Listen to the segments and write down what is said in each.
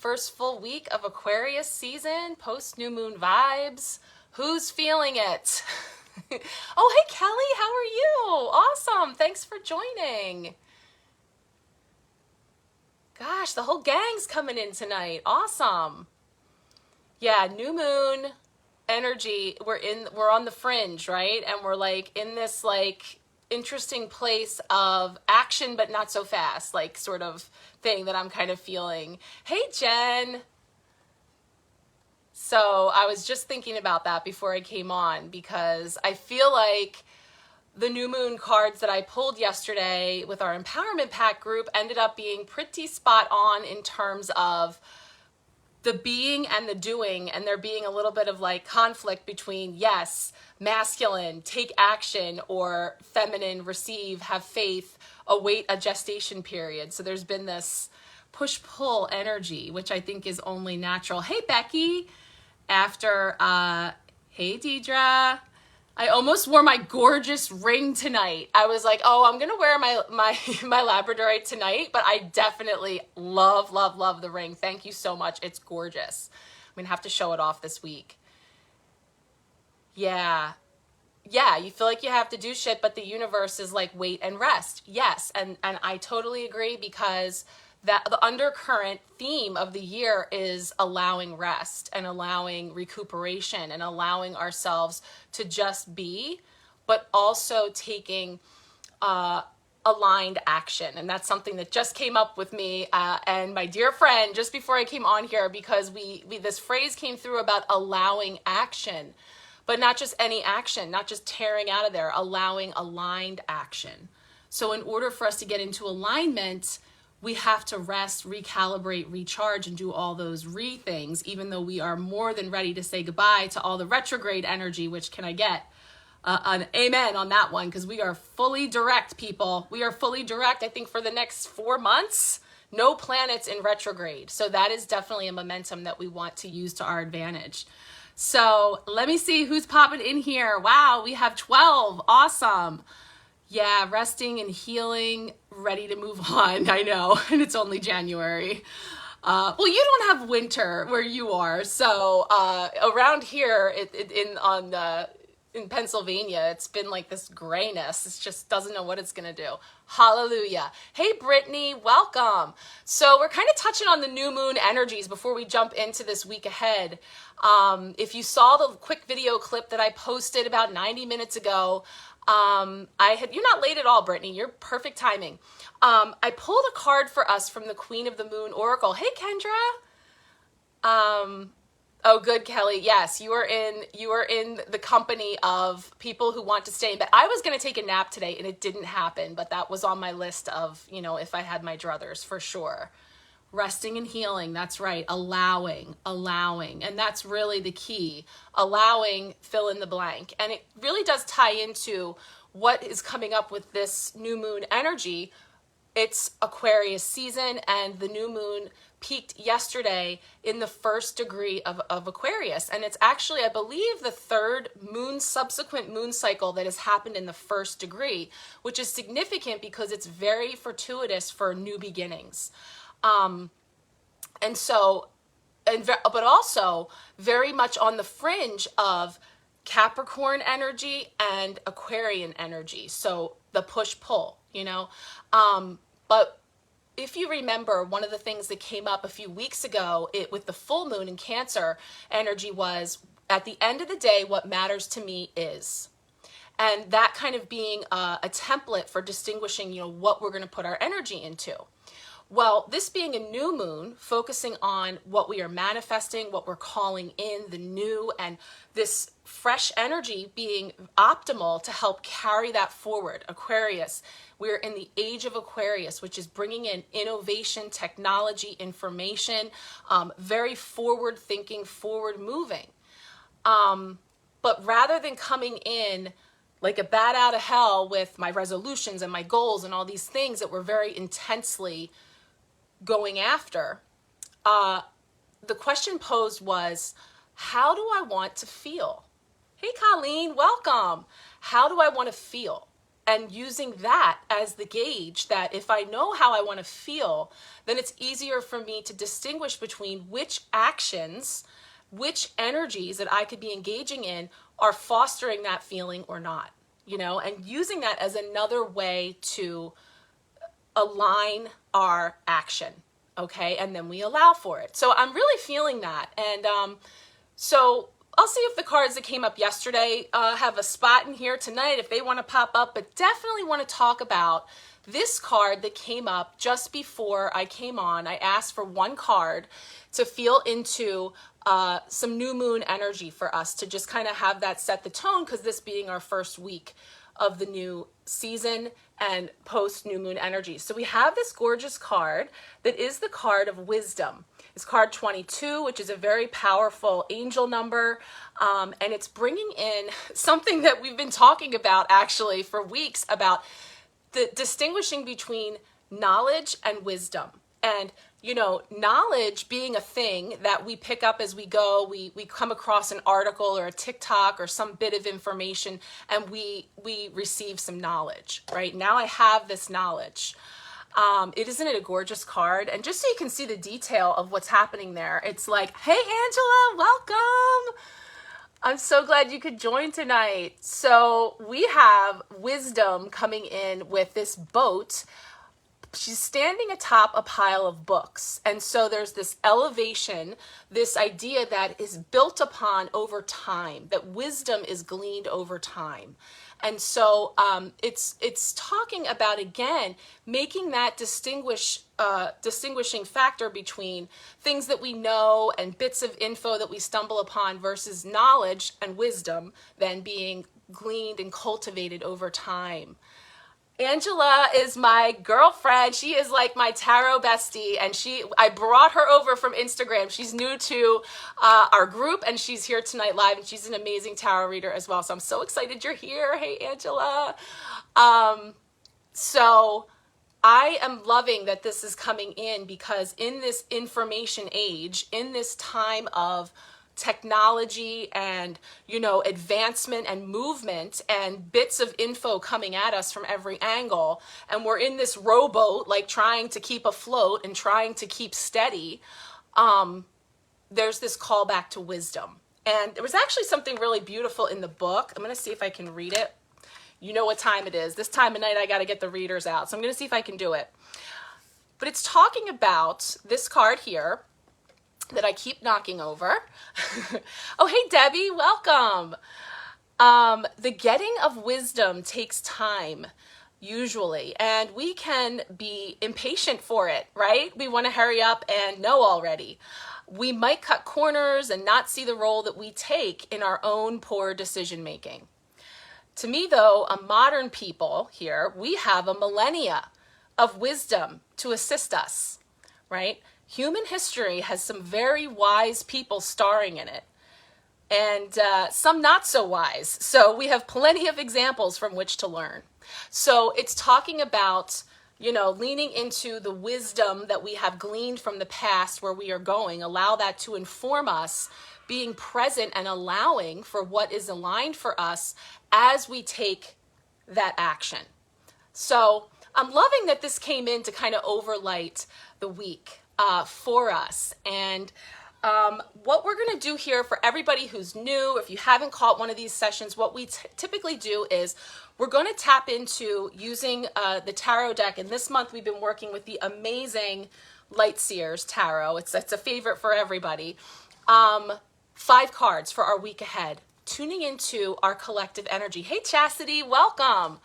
first full week of Aquarius season, post new moon vibes. Who's feeling it? Oh, hey Kelly, how are you? Awesome, thanks for joining. Gosh, the whole gang's coming in tonight. Awesome. Yeah, new moon energy. We're on the fringe, right? And we're like in this like interesting place of action but not so fast, like sort of thing that I'm kind of feeling. Hey Jen. So I was just thinking about that before I came on, because I feel like the new moon cards that I pulled yesterday with our empowerment pack group ended up being pretty spot on in terms of the being and the doing, and there being a little bit of like conflict between, yes, masculine, take action, or feminine, receive, have faith, await a gestation period. So there's been this push-pull energy, which I think is only natural. Hey, Becky. After, hey, Deidre. I almost wore my gorgeous ring tonight. I was like, oh, I'm going to wear my Labradorite tonight, but I definitely love, love, love the ring. Thank you so much. It's gorgeous. I'm going to have to show it off this week. Yeah, you feel like you have to do shit, but the universe is like, wait and rest. Yes, and I totally agree, because that the undercurrent theme of the year is allowing rest and allowing recuperation and allowing ourselves to just be, but also taking aligned action. And that's something that just came up with me and my dear friend just before I came on here, because we this phrase came through about allowing action, but not just any action, not just tearing out of there, allowing aligned action. So in order for us to get into alignment, we have to rest, recalibrate, recharge, and do all those things, even though we are more than ready to say goodbye to all the retrograde energy, which can I get an amen on that one, because we are fully direct, people. We are fully direct, I think, for the next 4 months. No planets in retrograde. So that is definitely a momentum that we want to use to our advantage. So let me see who's popping in here. Wow, we have 12. Awesome. Yeah, resting and healing, ready to move on. I know, and it's only January. Well, you don't have winter where you are, so around here in Pennsylvania, it's been like this grayness. It just doesn't know what it's gonna do. Hallelujah. Hey, Brittany, welcome. So we're kind of touching on the new moon energies before we jump into this week ahead. If you saw the quick video clip that I posted about 90 minutes ago, you're not late at all, Brittany. You're perfect timing. I pulled a card for us from the Queen of the Moon Oracle. Hey, Kendra. Oh, good, Kelly. Yes, you are in the company of people who want to stay in bed. I was going to take a nap today and it didn't happen, but that was on my list of, if I had my druthers, for sure. Resting and healing, that's right. Allowing. And that's really the key. Allowing, fill in the blank. And it really does tie into what is coming up with this new moon energy. It's Aquarius season, and the new moon peaked yesterday in the 1st degree of Aquarius. And it's actually, I believe, the 3rd subsequent moon cycle that has happened in the 1st degree, which is significant because it's very fortuitous for new beginnings. But also very much on the fringe of Capricorn energy and Aquarian energy. So the push-pull, but if you remember, one of the things that came up a few weeks ago with the full moon in Cancer energy was, at the end of the day, what matters to me is. And that kind of being a template for distinguishing, what we're going to put our energy into. Well, this being a new moon, focusing on what we are manifesting, what we're calling in, the new, and this fresh energy being optimal to help carry that forward. Aquarius, we're in the age of Aquarius, which is bringing in innovation, technology, information, very forward thinking, forward moving. But rather than coming in like a bat out of hell with my resolutions and my goals and all these things that were very intensely going after, the question posed was, how do I want to feel? Hey, Colleen, welcome. How do I want to feel? and using that as the gauge that if I know how I want to feel, then it's easier for me to distinguish between which actions, which energies that I could be engaging in are fostering that feeling or not, and using that as another way to align our action. Okay. And then we allow for it. So I'm really feeling that. And so I'll see if the cards that came up yesterday have a spot in here tonight if they want to pop up, but definitely want to talk about this card that came up just before I came on. I asked for one card to feel into some new moon energy for us to just kind of have that set the tone, because this being our first week of the new season and post new moon energy. So we have this gorgeous card that is the card of wisdom. It's card 22, which is a very powerful angel number. And it's bringing in something that we've been talking about actually for weeks, about the distinguishing between knowledge and wisdom. And, knowledge being a thing that we pick up as we go, we come across an article or a TikTok or some bit of information, and we receive some knowledge, right? Now I have this knowledge. Isn't it a gorgeous card? And just so you can see the detail of what's happening there, it's like, hey, Angela, welcome. I'm so glad you could join tonight. So we have wisdom coming in with this boat. She's standing atop a pile of books. And so there's this elevation, this idea that is built upon over time, that wisdom is gleaned over time. And so it's talking about, again, making that distinguishing factor between things that we know and bits of info that we stumble upon versus knowledge and wisdom then being gleaned and cultivated over time. Angela is my girlfriend. She is like my tarot bestie, and I brought her over from Instagram. She's new to our group, and she's here tonight live, and she's an amazing tarot reader as well. So I'm so excited you're here. Hey, Angela. So I am loving that this is coming in, because in this information age, in this time of technology and, advancement and movement and bits of info coming at us from every angle, and we're in this rowboat, like trying to keep afloat and trying to keep steady, there's this call back to wisdom. And there was actually something really beautiful in the book. I'm going to see if I can read it. You know what time it is. This time of night, I got to get the readers out. So I'm going to see if I can do it. But it's talking about this card here that I keep knocking over. Oh, hey, Debbie, welcome. The getting of wisdom takes time, usually, and we can be impatient for it, right? We want to hurry up and know already. We might cut corners and not see the role that we take in our own poor decision making. To me, though, a modern people here, we have a millennia of wisdom to assist us, right? Human history has some very wise people starring in it, and some not so wise. So we have plenty of examples from which to learn. So it's talking about, leaning into the wisdom that we have gleaned from the past where we are going, allow that to inform us, being present and allowing for what is aligned for us as we take that action. So I'm loving that this came in to kind of overlight the week for us. And what we're going to do here for everybody who's new, if you haven't caught one of these sessions, what we typically do is we're going to tap into using the tarot deck. And this month we've been working with the amazing Light Seers tarot. It's a favorite for everybody. 5 cards for our week ahead, tuning into our collective energy. Hey, Chastity, welcome.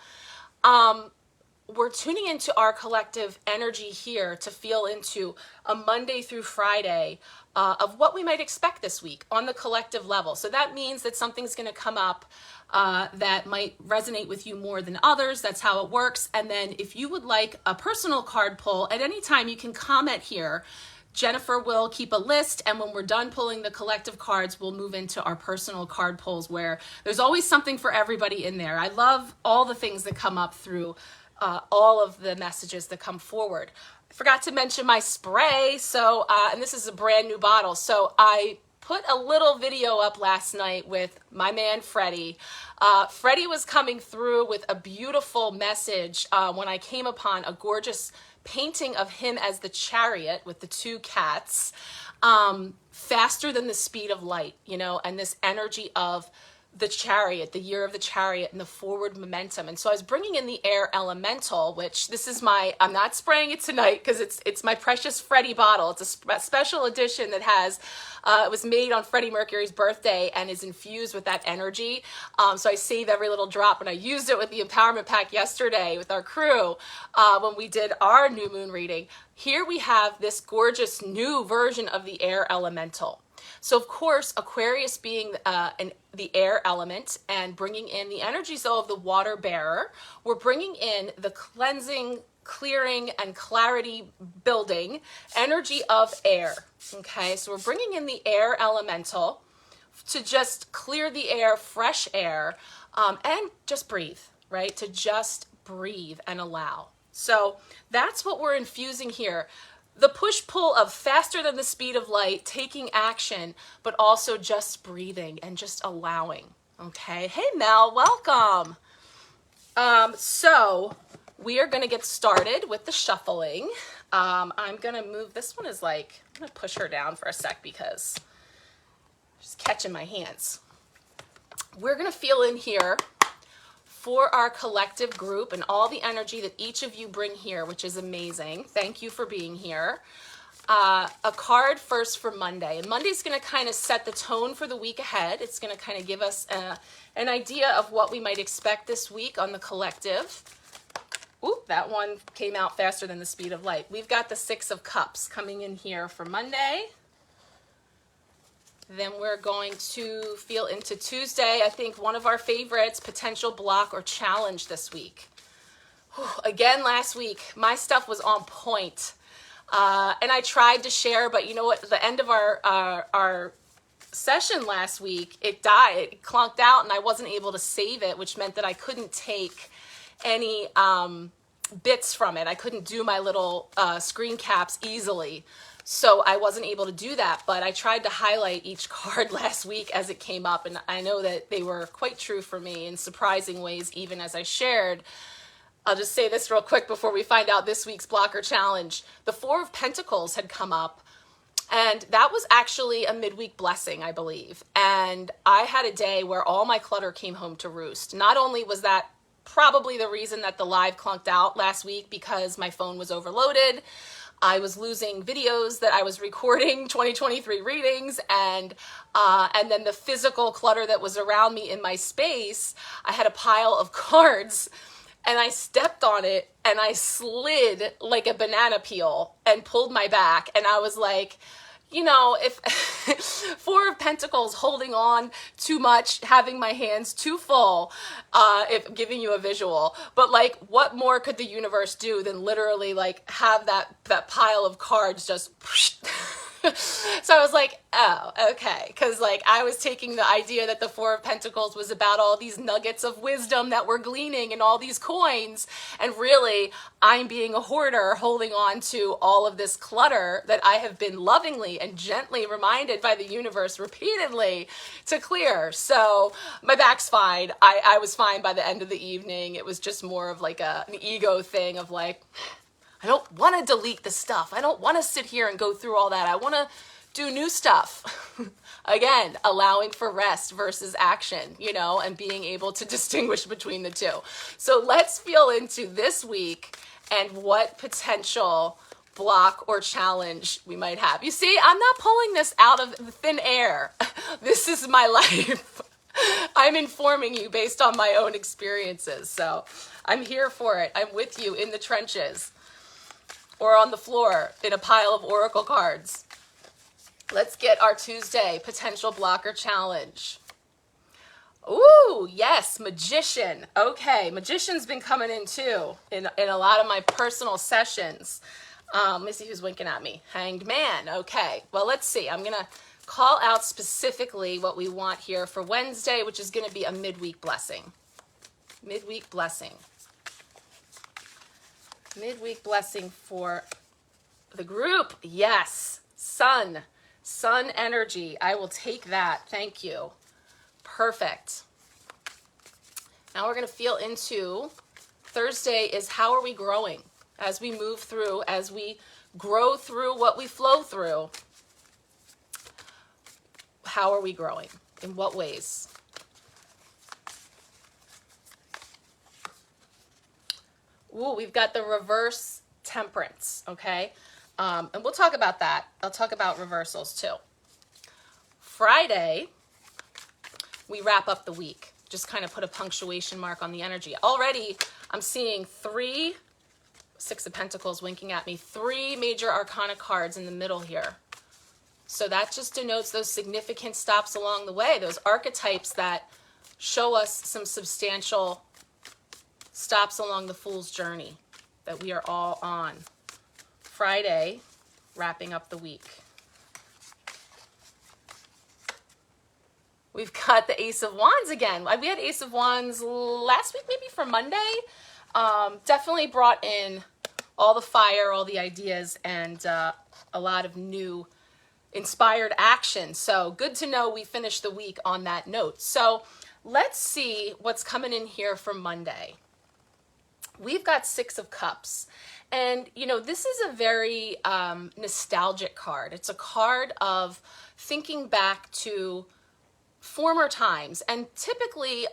We're tuning into our collective energy here to feel into a Monday through Friday of what we might expect this week on the collective level. So that means that something's going to come up that might resonate with you more than others. That's how it works. And then if you would like a personal card pull, at any time you can comment here. Jennifer will keep a list, and when we're done pulling the collective cards, we'll move into our personal card pulls, where there's always something for everybody in there. I love all the things that come up through all of the messages that come forward. I forgot to mention my spray. So, and this is a brand new bottle. So I put a little video up last night with my man Freddie. Freddie was coming through with a beautiful message when I came upon a gorgeous painting of him as the chariot with the two cats, faster than the speed of light, you know, and this energy of the chariot, the year of the chariot, and the forward momentum. And so I was bringing in the air elemental, which this is I'm not spraying it tonight because it's my precious Freddie bottle. It's a special edition that has, it was made on Freddie Mercury's birthday and is infused with that energy. So I save every little drop, and I used it with the empowerment pack yesterday with our crew when we did our new moon reading. Here we have this gorgeous new version of the air elemental. So of course, Aquarius being the air element and bringing in the energies of the water bearer, we're bringing in the cleansing, clearing, and clarity building energy of air. Okay, so we're bringing in the air elemental to just clear the air, fresh air, and just breathe, right? To just breathe and allow. So that's what we're infusing here. The push-pull of faster than the speed of light, taking action, but also just breathing and just allowing. Okay. Hey, Mel, welcome. So we are going to get started with the shuffling. I'm going to move, this one is like, I'm going to push her down for a sec because she's catching my hands. We're going to feel in here for our collective group and all the energy that each of you bring here, which is amazing. Thank you for being here. A card first for Monday. And Monday's going to kind of set the tone for the week ahead. It's going to kind of give us an idea of what we might expect this week on the collective. Ooh, that one came out faster than the speed of light. We've got the Six of Cups coming in here for Monday. Then we're going to feel into Tuesday. I think one of our favorites, potential block or challenge this week. Whew, again, last week, my stuff was on point. And I tried to share, but you know what? At the end of our session last week, it died. It clunked out and I wasn't able to save it, which meant that I couldn't take any bits from it. I couldn't do my little screen caps easily. So I wasn't able to do that, but I tried to highlight each card last week as it came up, and I know that they were quite true for me in surprising ways, even as I shared. I'll just say this real quick before we find out this week's blocker challenge. The Four of Pentacles had come up, and that was actually a midweek blessing, I believe. And I had a day where all my clutter came home to roost. Not only was that probably the reason that the live clunked out last week because my phone was overloaded, I was losing videos that I was recording 2023 readings, and then the physical clutter that was around me in my space. I had a pile of cards and I stepped on it and I slid like a banana peel and pulled my back. And I was like, you know, if Four of Pentacles holding on too much, having my hands too full, if giving you a visual, but like what more could the universe do than literally like have that pile of cards just So I was like, oh, okay. Because like I was taking the idea that the Four of Pentacles was about all these nuggets of wisdom that we're gleaning and all these coins. And really, I'm being a hoarder holding on to all of this clutter that I have been lovingly and gently reminded by the universe repeatedly to clear. So my back's fine. I was fine by the end of the evening. It was just more of like an ego thing of like, I don't want to delete the stuff. I don't want to sit here and go through all that. I want to do new stuff. Again, allowing for rest versus action, you know, and being able to distinguish between the two. So let's feel into this week and what potential block or challenge we might have. You see, I'm not pulling this out of thin air. This is my life. I'm informing you based on my own experiences. So I'm here for it. I'm with you in the trenches, or on the floor in a pile of oracle cards. Let's get our Tuesday potential blocker challenge. Ooh, yes, Magician. Okay, Magician's been coming in too in a lot of my personal sessions. Let me see who's winking at me. Hanged Man. Okay, well, let's see. I'm going to call out specifically what we want here for Wednesday, which is going to be a midweek blessing. Midweek blessing. Midweek blessing for the group. Yes. Sun, Sun energy. I will take that. Thank you. Perfect. Now we're going to feel into Thursday is how are we growing as we move through, as we grow through what we flow through. How are we growing? In what ways? Ooh, we've got the reverse temperance, okay? And we'll talk about that. I'll talk about reversals too. Friday, we wrap up the week. Just kind of put a punctuation mark on the energy. Already, I'm seeing 3, 6 of Pentacles winking at me, 3 major arcana cards in the middle here. So that just denotes those significant stops along the way, those archetypes that show us some substantial stops along the Fool's journey that we are all on. Friday, wrapping up the week. We've got the Ace of Wands again. We had Ace of Wands last week, maybe for Monday. Definitely brought in all the fire, all the ideas, and a lot of new inspired action. So good to know we finished the week on that note. So let's see what's coming in here for Monday. We've got 6 of Cups. And, you know, this is a very nostalgic card. It's a card of thinking back to former times, and typically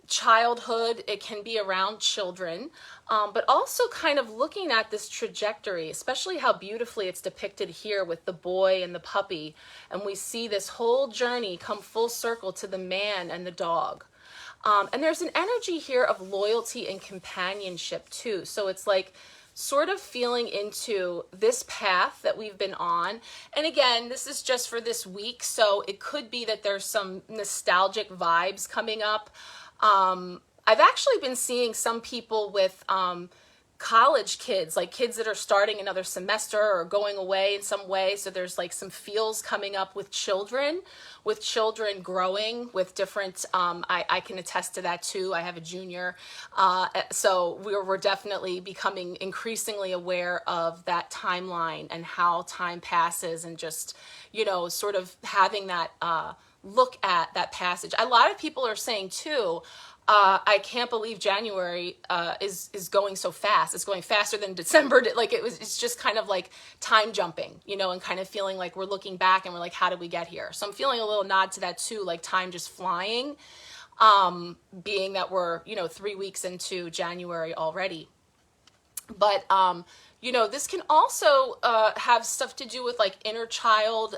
childhood. It can be around children, but also kind of looking at this trajectory, especially how beautifully it's depicted here with the boy and the puppy, and we see this whole journey come full circle to the man and the dog. And there's an energy here of loyalty and companionship too. So it's like sort of feeling into this path that we've been on. And again, this is just for this week, so it could be that there's some nostalgic vibes coming up. I've actually been seeing some people with college kids, like kids that are starting another semester or going away in some way. So there's like some feels coming up with children growing with different, I can attest to that too. I have a junior. So we're definitely becoming increasingly aware of that timeline and how time passes, and just, you know, sort of having that look at that passage. A lot of people are saying too, I can't believe January is going so fast. It's going faster than December. It's just kind of like time jumping, you know, and kind of feeling like we're looking back and we're like, how did we get here? So I'm feeling a little nod to that too, like time just flying, being that we're, you know, 3 weeks into January already. But, you know, this can also have stuff to do with like inner child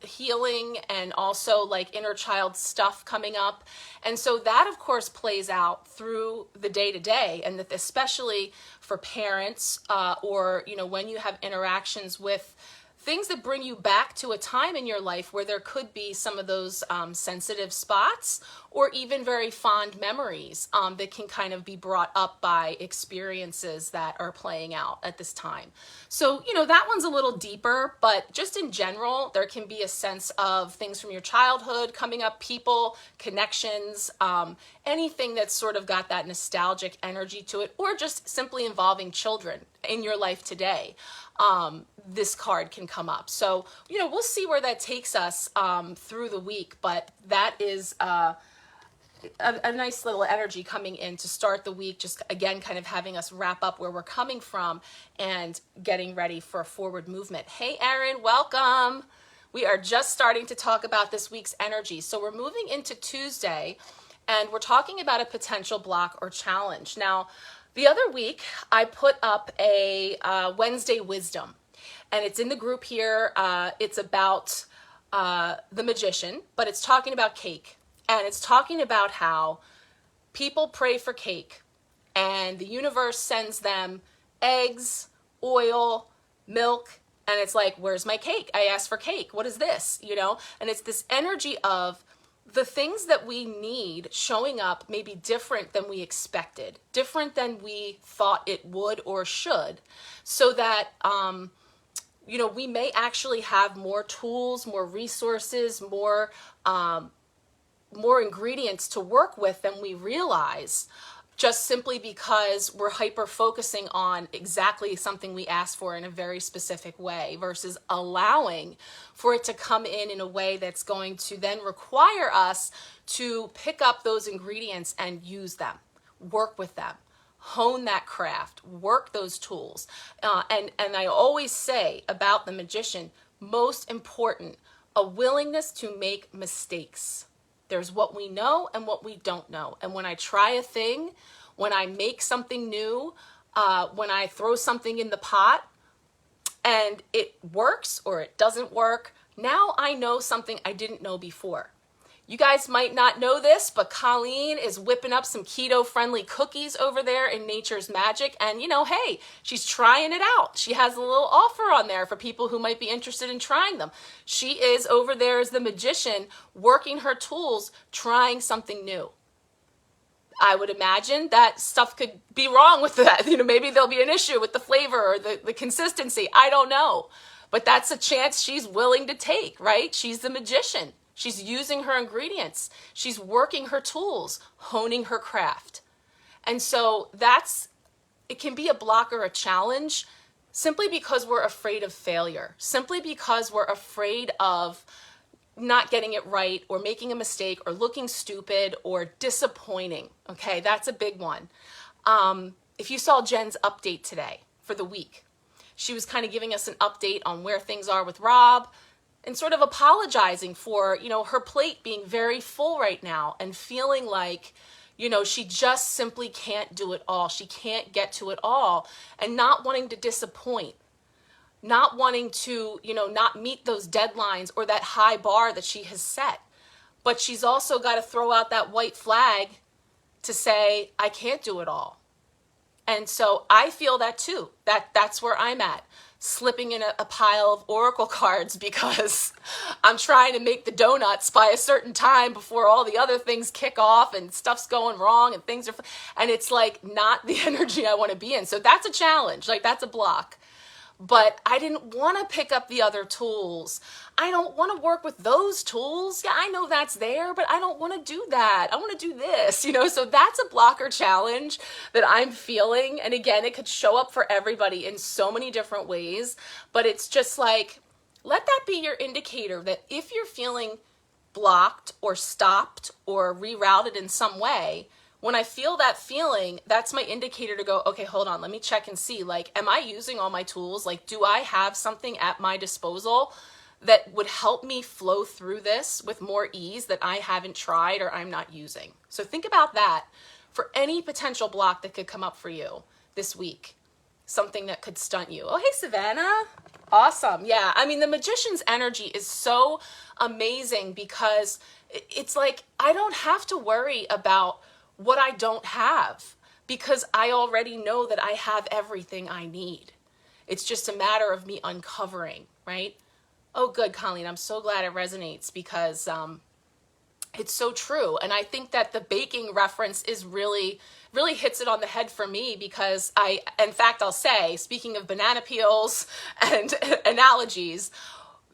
healing, and also like inner child stuff coming up. And so that, of course, plays out through the day to day, and that especially for parents or, you know, when you have interactions with things that bring you back to a time in your life where there could be some of those sensitive spots, or even very fond memories that can kind of be brought up by experiences that are playing out at this time. So, you know, that one's a little deeper, but just in general, there can be a sense of things from your childhood coming up, people, connections, anything that's sort of got that nostalgic energy to it, or just simply involving children in your life today. This card can come up. So, you know, we'll see where that takes us through the week, but that is a nice little energy coming in to start the week, just again kind of having us wrap up where we're coming from and getting ready for a forward movement. Hey Erin, welcome. We are just starting to talk about this week's energy. So we're moving into Tuesday, and we're talking about a potential block or challenge. Now, the other week, I put up a Wednesday wisdom, and it's in the group here. It's about the magician, but it's talking about cake, and it's talking about how people pray for cake, and the universe sends them eggs, oil, milk, and it's like, where's my cake? I asked for cake. What is this? You know, and it's this energy of the things that we need showing up may be different than we expected, different than we thought it would or should, so that, you know, we may actually have more tools, more resources, more ingredients to work with than we realize, just simply because we're hyper focusing on exactly something we asked for in a very specific way versus allowing for it to come in a way that's going to then require us to pick up those ingredients and use them, work with them, hone that craft, work those tools. And I always say about the magician, most important, a willingness to make mistakes. There's what we know and what we don't know. And when I try a thing, when I make something new, when I throw something in the pot and it works or it doesn't work, now I know something I didn't know before. You guys might not know this, but Colleen is whipping up some keto-friendly cookies over there in Nature's Magic. And, hey, she's trying it out. She has a little offer on there for people who might be interested in trying them. She is over there as the magician, working her tools, trying something new. I would imagine that stuff could be wrong with that. Maybe there'll be an issue with the flavor or the consistency. I don't know. But that's a chance she's willing to take, right? She's the magician. She's using her ingredients. She's working her tools, honing her craft. And so it can be a block or a challenge simply because we're afraid of failure, simply because we're afraid of not getting it right or making a mistake or looking stupid or disappointing. Okay, that's a big one. If you saw Jen's update today for the week, she was kind of giving us an update on where things are with Rob, and sort of apologizing for, her plate being very full right now and feeling like, she just simply can't do it all. She can't get to it all, and not wanting to disappoint, not wanting to, not meet those deadlines or that high bar that she has set. But she's also got to throw out that white flag to say, I can't do it all. And so I feel that too. That's where I'm at. Slipping in a pile of oracle cards because I'm trying to make the donuts by a certain time before all the other things kick off and stuff's going wrong and and it's like not the energy I want to be in. So that's a challenge, like that's a block. But I didn't want to pick up the other tools. I don't want to work with those tools. Yeah, I know that's there, but I don't want to do that. I want to do this, so that's a blocker challenge that I'm feeling. And again, it could show up for everybody in so many different ways, but it's just like, let that be your indicator that if you're feeling blocked or stopped or rerouted in some way, when I feel that feeling, that's my indicator to go, okay, hold on, let me check and see, am I using all my tools? Do I have something at my disposal that would help me flow through this with more ease that I haven't tried or I'm not using? So think about that for any potential block that could come up for you this week, something that could stunt you. Oh, hey, Savannah. Awesome. Yeah. The magician's energy is so amazing because it's like, I don't have to worry about what I don't have because I already know that I have everything I need. It's just a matter of me uncovering, right? Oh, good, Colleen. I'm so glad it resonates because it's so true. And I think that the baking reference is really hits it on the head for me because in fact, I'll say, speaking of banana peels and analogies,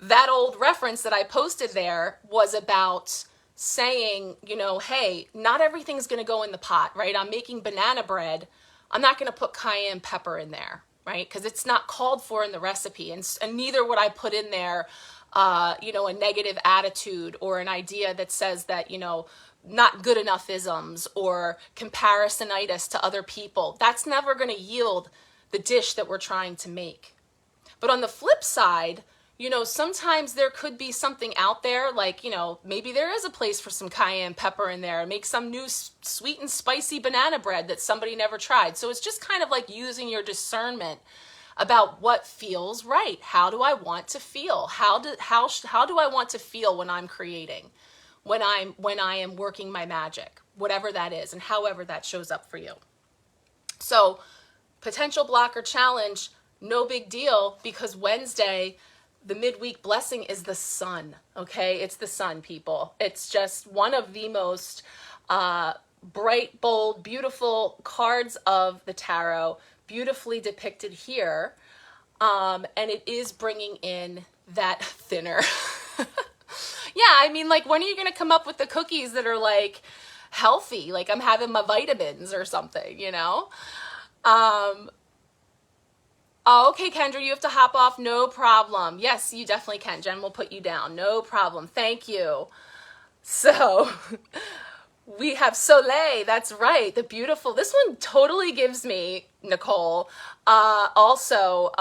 that old reference that I posted there was about saying, hey, not everything's going to go in the pot, right? I'm making banana bread. I'm not going to put cayenne pepper in there, right? Because it's not called for in the recipe. And neither would I put in there, a negative attitude or an idea that says that, not good enough isms or comparisonitis to other people. That's never going to yield the dish that we're trying to make. But on the flip side, sometimes there could be something out there maybe there is a place for some cayenne pepper in there and make some new sweet and spicy banana bread that somebody never tried. So it's just kind of like using your discernment about what feels right. How do I want to feel? How do I want to feel when I'm creating, when I am working my magic, whatever that is and however that shows up for you. So potential blocker challenge, no big deal because Wednesday, the midweek blessing is the sun, okay? It's the sun, people. It's just one of the most bright, bold, beautiful cards of the tarot, beautifully depicted here. And it is bringing in that thinner. Yeah, when are you going to come up with the cookies that are healthy, like I'm having my vitamins or something, you know? Oh, okay, Kendra, you have to hop off. No problem. Yes, you definitely can. Jen will put you down. No problem. Thank you. So we have Soleil. That's right. The beautiful. This one totally gives me, Nicole, also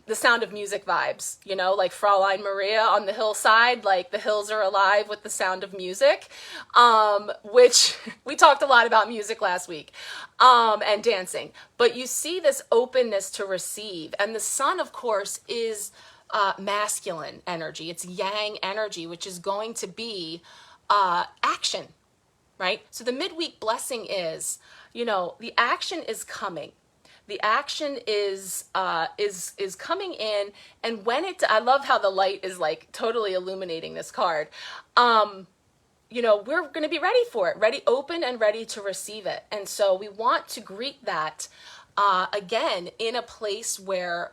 the Sound of Music vibes, you know, like Fraulein Maria on the hillside, like the hills are alive with the sound of music, which we talked a lot about music last week, and dancing. But you see this openness to receive. And the sun, of course, is masculine energy. It's yang energy, which is going to be action, right? So the midweek blessing is, you know, the action is coming. The action is coming in, and when I love how the light is like totally illuminating this card. You know, we're going to be ready for it, ready, open, and ready to receive it. And so we want to greet that again in a place where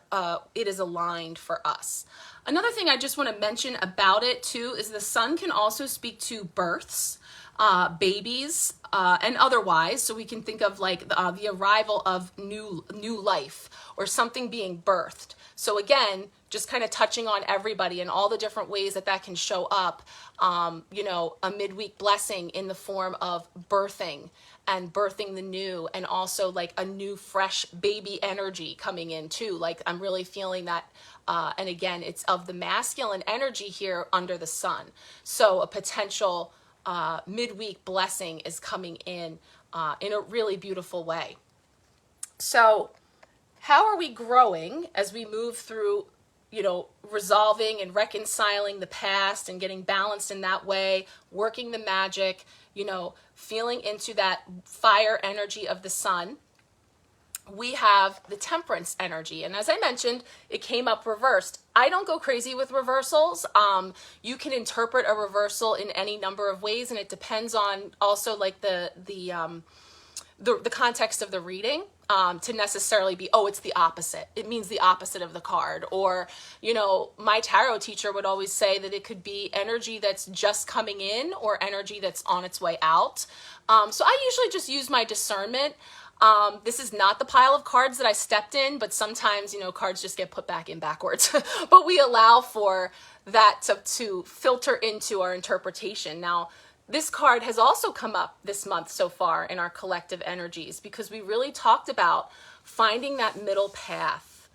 it is aligned for us. Another thing I just want to mention about it too is the sun can also speak to births, babies, and otherwise. So we can think of like the arrival of new life or something being birthed. So again, just kind of touching on everybody and all the different ways that can show up. You know, a midweek blessing in the form of birthing and birthing the new, and also like a new fresh baby energy coming in too. Like I'm really feeling that. And again, it's of the masculine energy here under the sun. So a potential midweek blessing is coming in a really beautiful way. So how are we growing as we move through, you know, resolving and reconciling the past and getting balanced in that way, working the magic, you know, feeling into that fire energy of the sun? We have the temperance energy. And as I mentioned, it came up reversed. I don't go crazy with reversals. You can interpret a reversal in any number of ways, and it depends on also like the context of the reading, to necessarily be, oh, it's the opposite. It means the opposite of the card. Or, you know, my tarot teacher would always say that it could be energy that's just coming in or energy that's on its way out. So I usually just use my discernment. This is not the pile of cards that I stepped in, but sometimes, you know, cards just get put back in backwards. But we allow for that to filter into our interpretation. Now, this card has also come up this month so far in our collective energies, because we really talked about finding that middle path,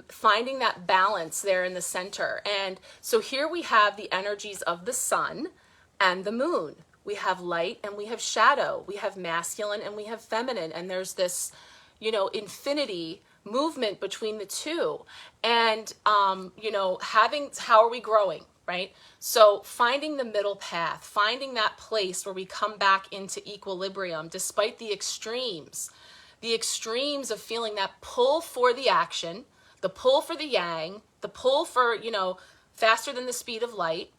finding that balance there in the center. And so here we have the energies of the sun and the moon. We have light and we have shadow. We have masculine and we have feminine. And there's this, you know, infinity movement between the two. And, you know, how are we growing, right? So finding the middle path, finding that place where we come back into equilibrium despite the extremes of feeling that pull for the action, the pull for the yang, the pull for, you know, faster than the speed of light,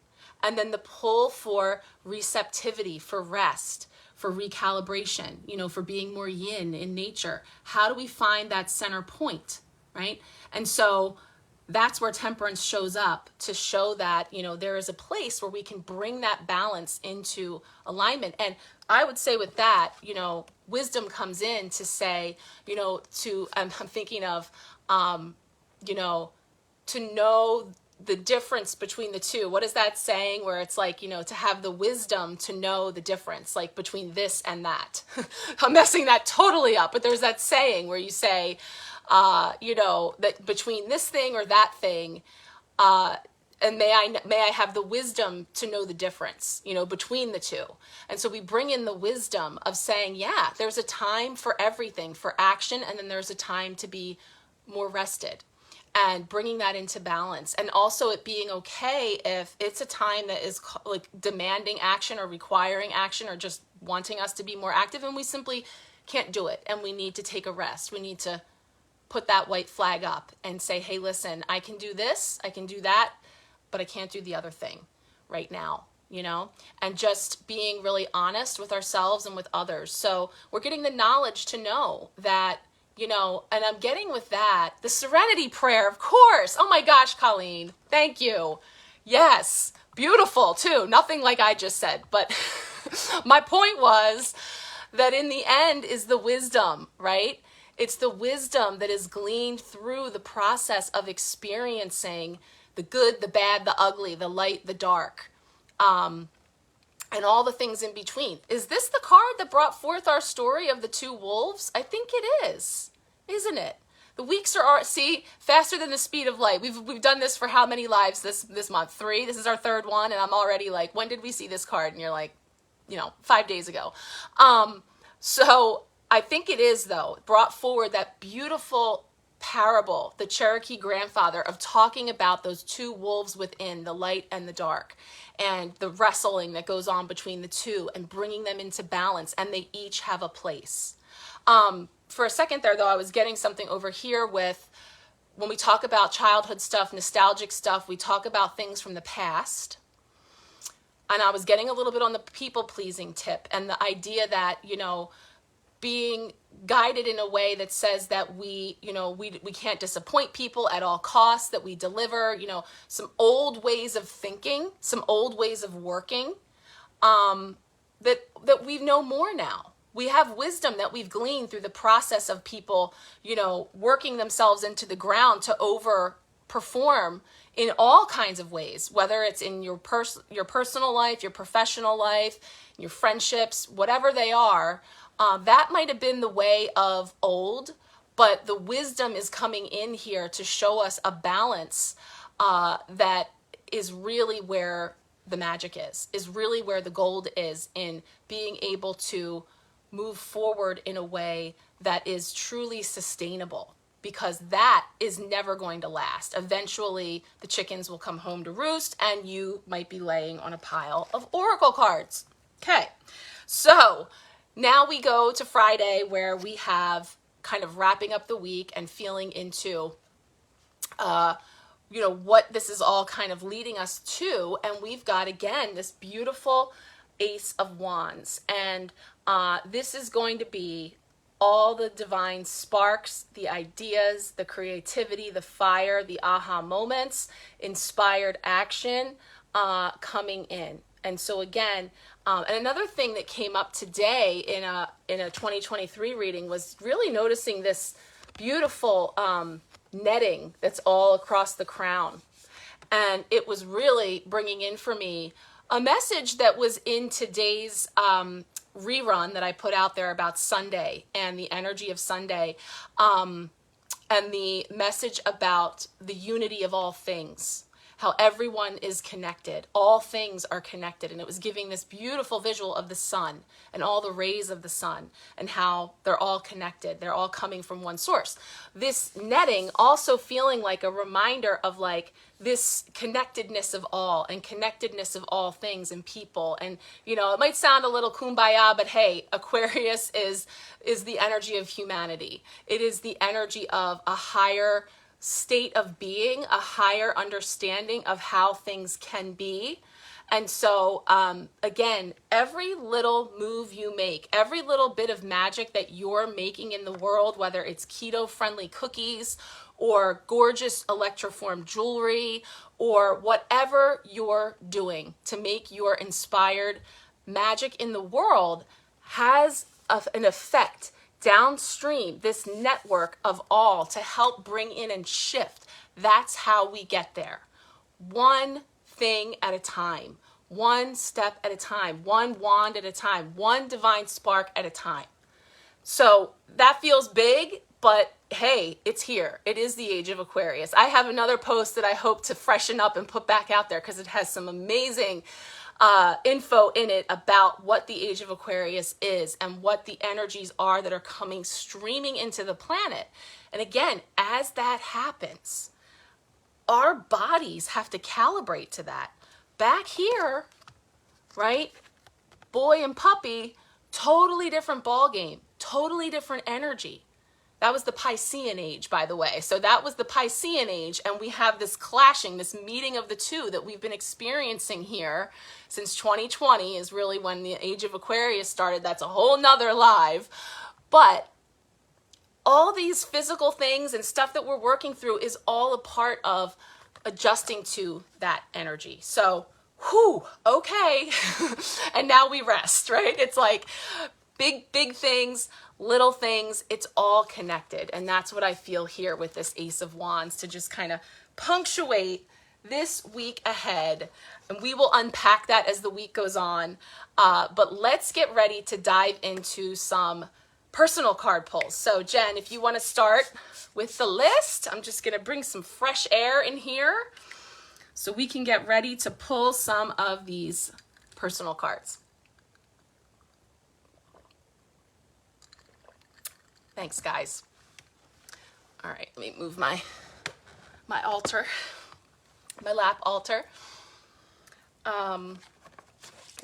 and then the pull for receptivity, for rest, for recalibration, you know, for being more yin in nature. How do we find that center point, right? And so that's where temperance shows up, to show that, you know, there is a place where we can bring that balance into alignment. And I would say with that, you know, wisdom comes in to say, you know, I'm thinking of, you know, to know the difference between the two. What is that saying where it's like, you know, to have the wisdom to know the difference, like between this and that. I'm messing that totally up, but there's that saying where you say, you know, that between this thing or that thing, and may I have the wisdom to know the difference, you know, between the two. And so we bring in the wisdom of saying, yeah, there's a time for everything, for action, and then there's a time to be more rested, and bringing that into balance. And also it being okay if it's a time that is like demanding action or requiring action or just wanting us to be more active, and we simply can't do it, and we need to take a rest. We need to put that white flag up and say, hey, listen, I can do this, I can do that, but I can't do the other thing right now, you know? And just being really honest with ourselves and with others. So we're getting the knowledge to know that, you know, and I'm getting with that, the serenity prayer, of course. Oh my gosh, Colleen, thank you. Yes, beautiful too. Nothing like I just said, but My point was that in the end is the wisdom, right? It's the wisdom that is gleaned through the process of experiencing the good, the bad, the ugly, the light, the dark, and all the things in between. Is this the card that brought forth our story of the two wolves? I think it is, isn't it? The weeks are, see, faster than the speed of light. We've done this for how many lives this month? 3. This is our 3rd one, and I'm already like, when did we see this card? And you're like, 5 days ago. So I think it is, though, brought forward that beautiful parable, the Cherokee grandfather, of talking about those two wolves within, the light and the dark, and the wrestling that goes on between the two and bringing them into balance, and they each have a place. For a second there, though, I was getting something over here with, when we talk about childhood stuff, nostalgic stuff, we talk about things from the past. And I was getting a little bit on the people-pleasing tip, and the idea that, being guided in a way that says that we can't disappoint people at all costs, that we deliver, some old ways of thinking, some old ways of working, that we know more now. We have wisdom that we've gleaned through the process of people, working themselves into the ground to overperform in all kinds of ways, whether it's in your personal life, your professional life, your friendships, whatever they are. That might have been the way of old, but the wisdom is coming in here to show us a balance that is really where the magic is really where the gold is, in being able to move forward in a way that is truly sustainable, because that is never going to last. Eventually, the chickens will come home to roost, and you might be laying on a pile of oracle cards. Okay, so now we go to Friday, where we have kind of wrapping up the week and feeling into, what this is all kind of leading us to. And we've got, again, this beautiful Ace of Wands. And this is going to be all the divine sparks, the ideas, the creativity, the fire, the aha moments, inspired action coming in. And so again, and another thing that came up today in a 2023 reading was really noticing this beautiful netting that's all across the crown. And it was really bringing in for me a message that was in today's rerun that I put out there about Sunday and the energy of Sunday, and the message about the unity of all things, how everyone is connected, all things are connected. And it was giving this beautiful visual of the sun and all the rays of the sun and how they're all connected, they're all coming from one source. This netting also feeling like a reminder of like this connectedness of all, and connectedness of all things and people. And it might sound a little kumbaya, but hey, Aquarius is the energy of humanity. It is the energy of a higher state of being, a higher understanding of how things can be. And so again, every little move you make, every little bit of magic that you're making in the world, whether it's keto friendly cookies or gorgeous electroform jewelry, or whatever you're doing to make your inspired magic in the world, has an effect downstream, this network of all to help bring in and shift. That's how we get there. One thing at a time, one step at a time, one wand at a time, one divine spark at a time. So that feels big, but hey, it's here. It is the age of Aquarius. I have another post that I hope to freshen up and put back out there because it has some amazing info in it about what the age of Aquarius is and what the energies are that are coming streaming into the planet. And again, as that happens, our bodies have to calibrate to that. Back here, right, boy and puppy, totally different ball game, totally different energy. That was the Piscean age, by the way. So that was the Piscean age, and we have this clashing, this meeting of the two that we've been experiencing here since 2020 is really when the age of Aquarius started. That's a whole nother live. But all these physical things and stuff that we're working through is all a part of adjusting to that energy. So whew, okay. And now we rest, right? It's like big things, little things, it's all connected. And that's what I feel here with this Ace of Wands, to just kind of punctuate this week ahead. And we will unpack that as the week goes on. But let's get ready to dive into some personal card pulls. So Jen, if you want to start with the list, I'm just going to bring some fresh air in here so we can get ready to pull some of these personal cards. Thanks, guys. All right, let me move my altar, my lap altar, and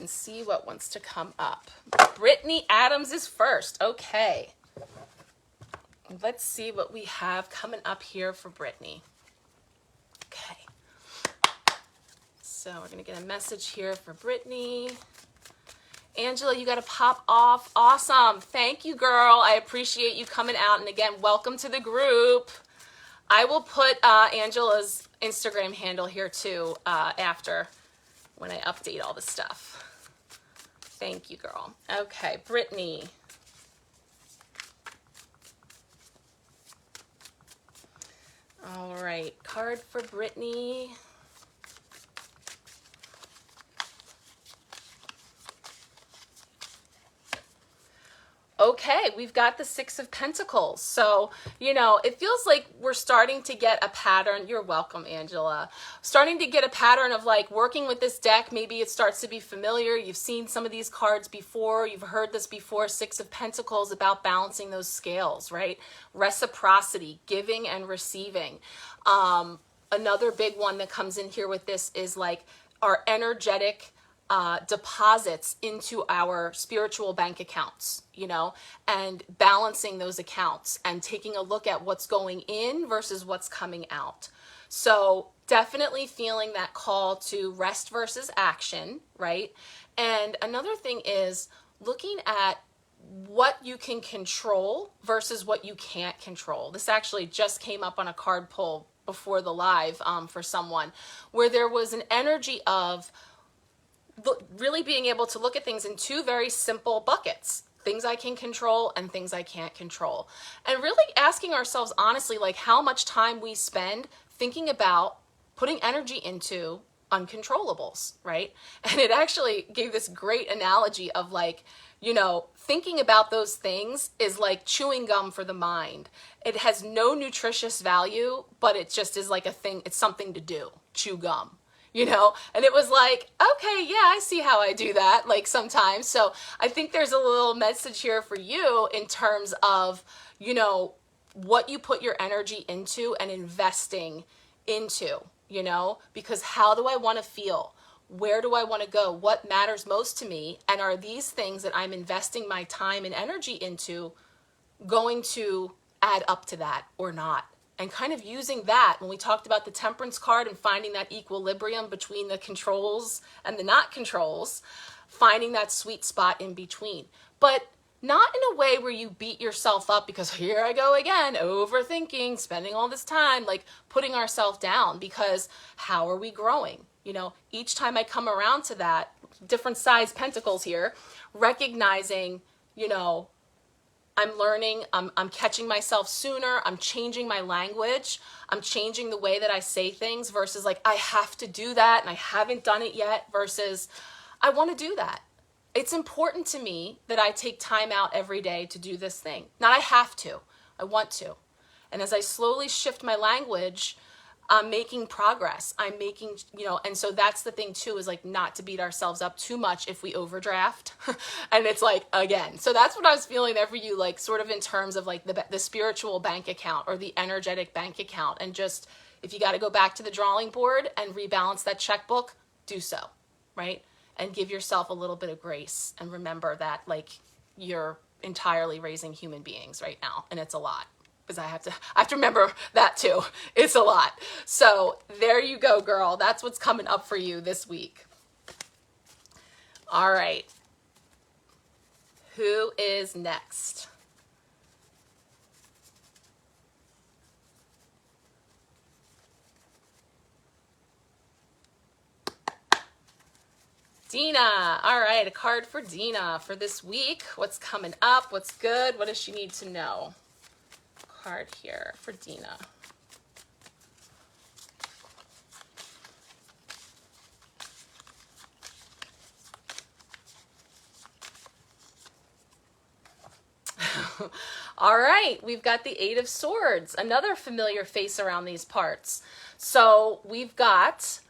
see what wants to come up. Brittany Adams is first. Okay. Let's see what we have coming up here for Brittany. Okay. So we're going to get a message here for Brittany. Angela, you got to pop off. Awesome. Thank you, girl. I appreciate you coming out. And again, welcome to the group. I will put Angela's Instagram handle here too after, when I update all the stuff. Thank you, girl. Okay, Brittany. All right, card for Brittany. Okay, we've got the Six of Pentacles. So, you know, it feels like we're starting to get a pattern. You're welcome, Angela. Starting to get a pattern of like working with this deck. Maybe it starts to be familiar. You've seen some of these cards before. You've heard this before. Six of Pentacles, about balancing those scales, right? Reciprocity, giving and receiving. Another big one that comes in here with this is like our energetic deposits into our spiritual bank accounts, you know, and balancing those accounts and taking a look at what's going in versus what's coming out. So definitely feeling that call to rest versus action, right? And another thing is looking at what you can control versus what you can't control. This actually just came up on a card pull before the live for someone, where there was an energy of really being able to look at things in two very simple buckets: things I can control and things I can't control. And really asking ourselves honestly, like how much time we spend thinking about putting energy into uncontrollables, right? And it actually gave this great analogy of like, you know, thinking about those things is like chewing gum for the mind. It has no nutritious value, but it just is like a thing. It's something to do, chew gum. You know, and it was like, okay, yeah, I see how I do that, like sometimes. So I think there's a little message here for you in terms of, you know, what you put your energy into and investing into, you know, because how do I want to feel? Where do I want to go? What matters most to me? And are these things that I'm investing my time and energy into going to add up to that or not? And kind of using that when we talked about the Temperance card and finding that equilibrium between the controls and the not controls, finding that sweet spot in between. But not in a way where you beat yourself up because here I go again, overthinking, spending all this time, like putting ourselves down, because how are we growing? You know, each time I come around to that, different size pentacles here, recognizing, you know, I'm learning, I'm catching myself sooner, I'm changing my language, I'm changing the way that I say things versus like, I have to do that and I haven't done it yet versus I want to do that. It's important to me that I take time out every day to do this thing. Not I have to, I want to. And as I slowly shift my language, I'm making progress. I'm making, you know, and so that's the thing too, is like not to beat ourselves up too much if we overdraft. And it's like, again, so that's what I was feeling there for you, like sort of in terms of like the spiritual bank account or the energetic bank account. And just, if you got to go back to the drawing board and rebalance that checkbook, do so, right? And give yourself a little bit of grace and remember that like you're entirely raising human beings right now. And it's a lot. Because I have to remember that too. It's a lot. So there you go, girl. That's what's coming up for you this week. All right. Who is next? Dina. All right, a card for Dina for this week. What's coming up? What's good? What does she need to know? Card here for Dina. All right, we've got the Eight of Swords, another familiar face around these parts. So we've got,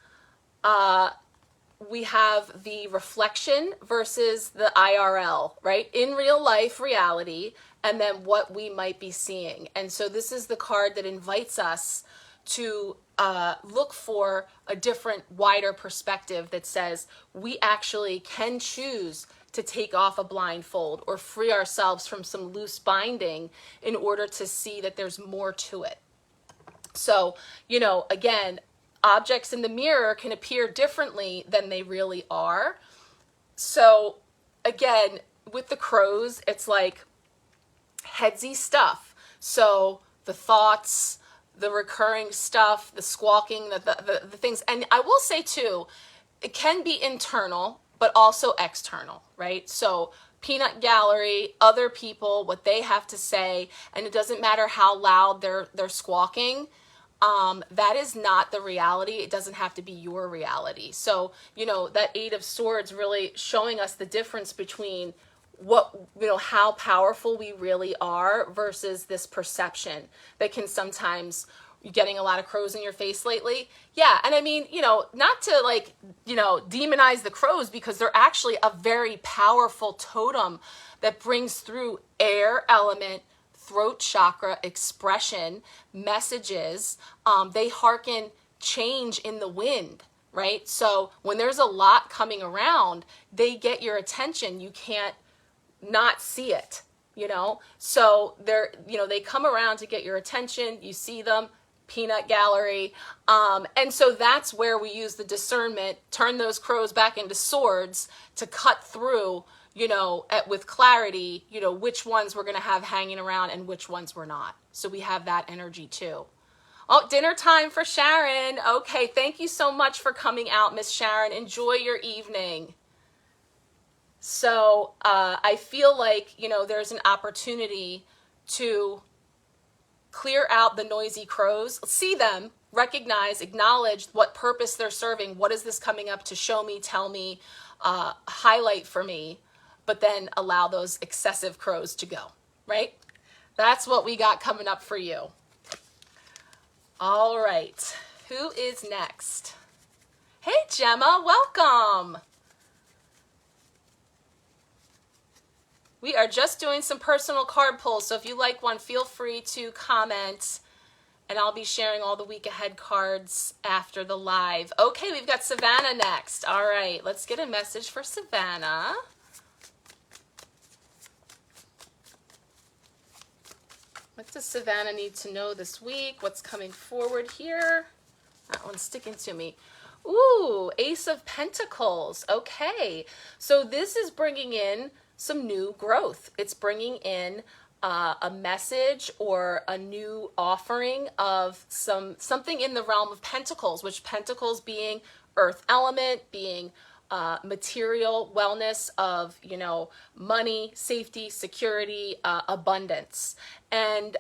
we have the reflection versus the IRL, right? In real life reality, and then what we might be seeing. And so this is the card that invites us to look for a different, wider perspective that says we actually can choose to take off a blindfold or free ourselves from some loose binding in order to see that there's more to it. So, you know, again, objects in the mirror can appear differently than they really are. So, again, with the crows, it's like headsy stuff. So the thoughts, the recurring stuff, the squawking, the things. And I will say too, it can be internal, but also external, right? So peanut gallery, other people, what they have to say, and it doesn't matter how loud they're squawking. That is not the reality. It doesn't have to be your reality. So, you know, that Eight of Swords really showing us the difference between what, you know, how powerful we really are versus this perception that can sometimes, you're getting a lot of crows in your face lately. Yeah. And I mean, you know, not to like, you know, demonize the crows, because they're actually a very powerful totem that brings through air element, throat chakra, expression, messages. They hearken change in the wind, right? So when there's a lot coming around, they get your attention. You can't not see it, you know? So they're, you know, they come around to get your attention. You see them, peanut gallery. And so that's where we use the discernment, turn those crows back into swords to cut through, you know, with clarity, you know, which ones we're going to have hanging around and which ones we're not. So we have that energy too. Oh, dinner time for Sharon. Okay, thank you so much for coming out, Miss Sharon. Enjoy your evening. So I feel like, you know, there's an opportunity to clear out the noisy crows, see them, recognize, acknowledge what purpose they're serving. What is this coming up to show me, tell me, highlight for me, but then allow those excessive crows to go, right? That's what we got coming up for you. All right, who is next? Hey, Gemma, welcome. We are just doing some personal card pulls, so if you like one, feel free to comment, and I'll be sharing all the week ahead cards after the live. Okay, we've got Savannah next. All right, let's get a message for Savannah. What does Savannah need to know this week? What's coming forward here? That one's sticking to me. Ooh, Ace of Pentacles. Okay, so this is bringing in some new growth. It's bringing in a message or a new offering of something in the realm of Pentacles, which Pentacles being earth element, being material wellness of, you know, money, safety, security, abundance. And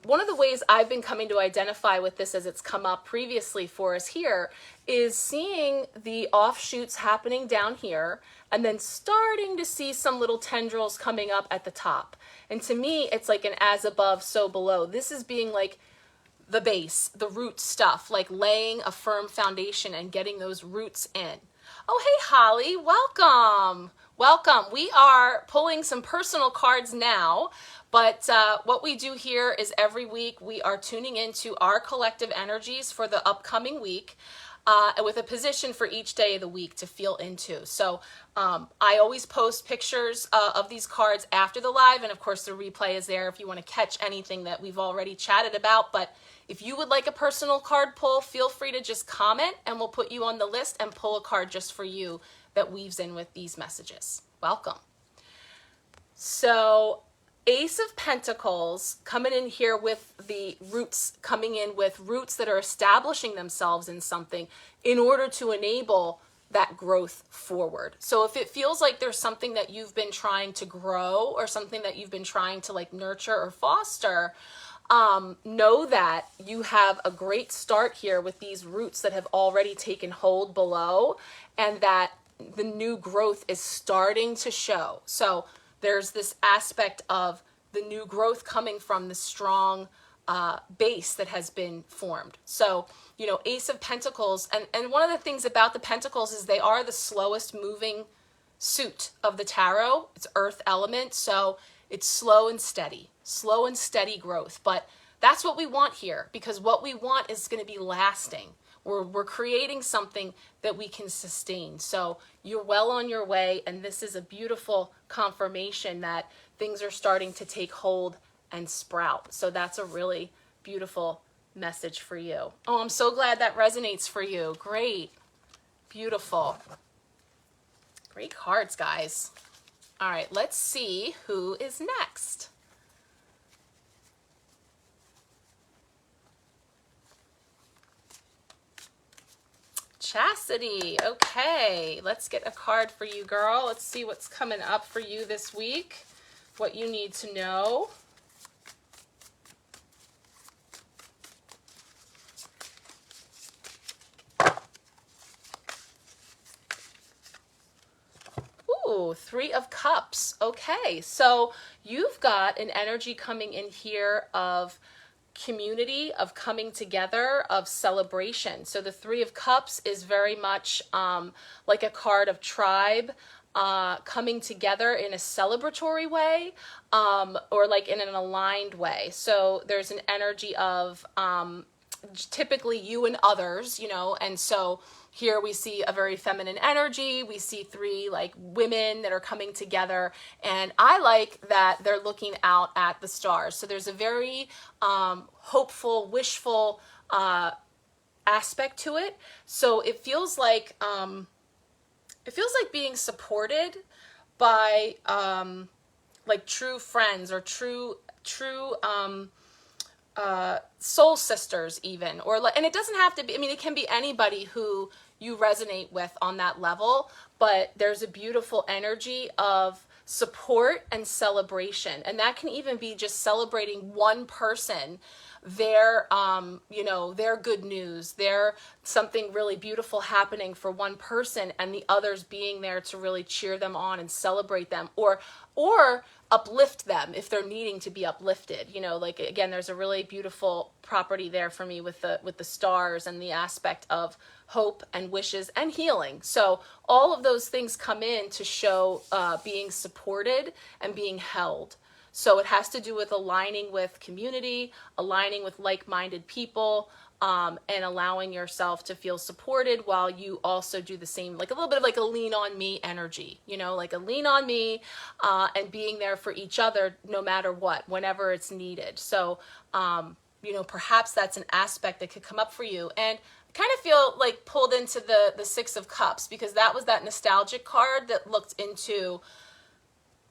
one of the ways I've been coming to identify with this as it's come up previously for us here is seeing the offshoots happening down here and then starting to see some little tendrils coming up at the top. And to me, it's like an as above, so below. This is being like the base, the root stuff, like laying a firm foundation and getting those roots in. Oh, hey, Holly, welcome. Welcome. We are pulling some personal cards now, but what we do here is every week we are tuning into our collective energies for the upcoming week with a position for each day of the week to feel into. So I always post pictures of these cards after the live, and of course the replay is there if you want to catch anything that we've already chatted about. But if you would like a personal card pull, feel free to just comment and we'll put you on the list and pull a card just for you that weaves in with these messages. Welcome. So Ace of Pentacles coming in here with the roots, coming in with roots that are establishing themselves in something in order to enable that growth forward. So if it feels like there's something that you've been trying to grow or something that you've been trying to like nurture or foster, know that you have a great start here with these roots that have already taken hold below, and that the new growth is starting to show. So there's this aspect of the new growth coming from the strong base that has been formed. So, you know, Ace of Pentacles, and one of the things about the Pentacles is they are the slowest moving suit of the tarot. It's earth element, so it's slow and steady growth. But that's what we want here, because what we want is going to be lasting. We're creating something that we can sustain. So you're well on your way, and this is a beautiful confirmation that things are starting to take hold and sprout. So that's a really beautiful message for you. Oh, I'm so glad that resonates for you. Great. Beautiful. Great cards, guys. All right, let's see who is next. Chastity. Okay, let's get a card for you, girl. Let's see what's coming up for you this week, what you need to know. Ooh, Three of Cups. Okay, so you've got an energy coming in here of community, of coming together, of celebration. So the Three of Cups is very much like a card of tribe, coming together in a celebratory way, or like in an aligned way. So there's an energy of typically you and others, you know, and so here we see a very feminine energy. We see three like women that are coming together, and I like that they're looking out at the stars. So there's a very hopeful, wishful aspect to it. So it feels like being supported by like true friends or true soul sisters even, or like, and it doesn't have to be, I mean, it can be anybody who you resonate with on that level, but there's a beautiful energy of support and celebration. And that can even be just celebrating one person, their you know, their good news, their something really beautiful happening for one person, and the others being there to really cheer them on and celebrate them, or uplift them if they're needing to be uplifted. You know, like again, there's a really beautiful property there for me with the stars and the aspect of hope and wishes and healing. So all of those things come in to show being supported and being held. So it has to do with aligning with community, aligning with like-minded people, and allowing yourself to feel supported while you also do the same, like a little bit of like a lean on me energy, you know, like a lean on me, and being there for each other no matter what, whenever it's needed. So, you know, perhaps that's an aspect that could come up for you. And I kind of feel like pulled into the Six of Cups, because that was that nostalgic card that looked into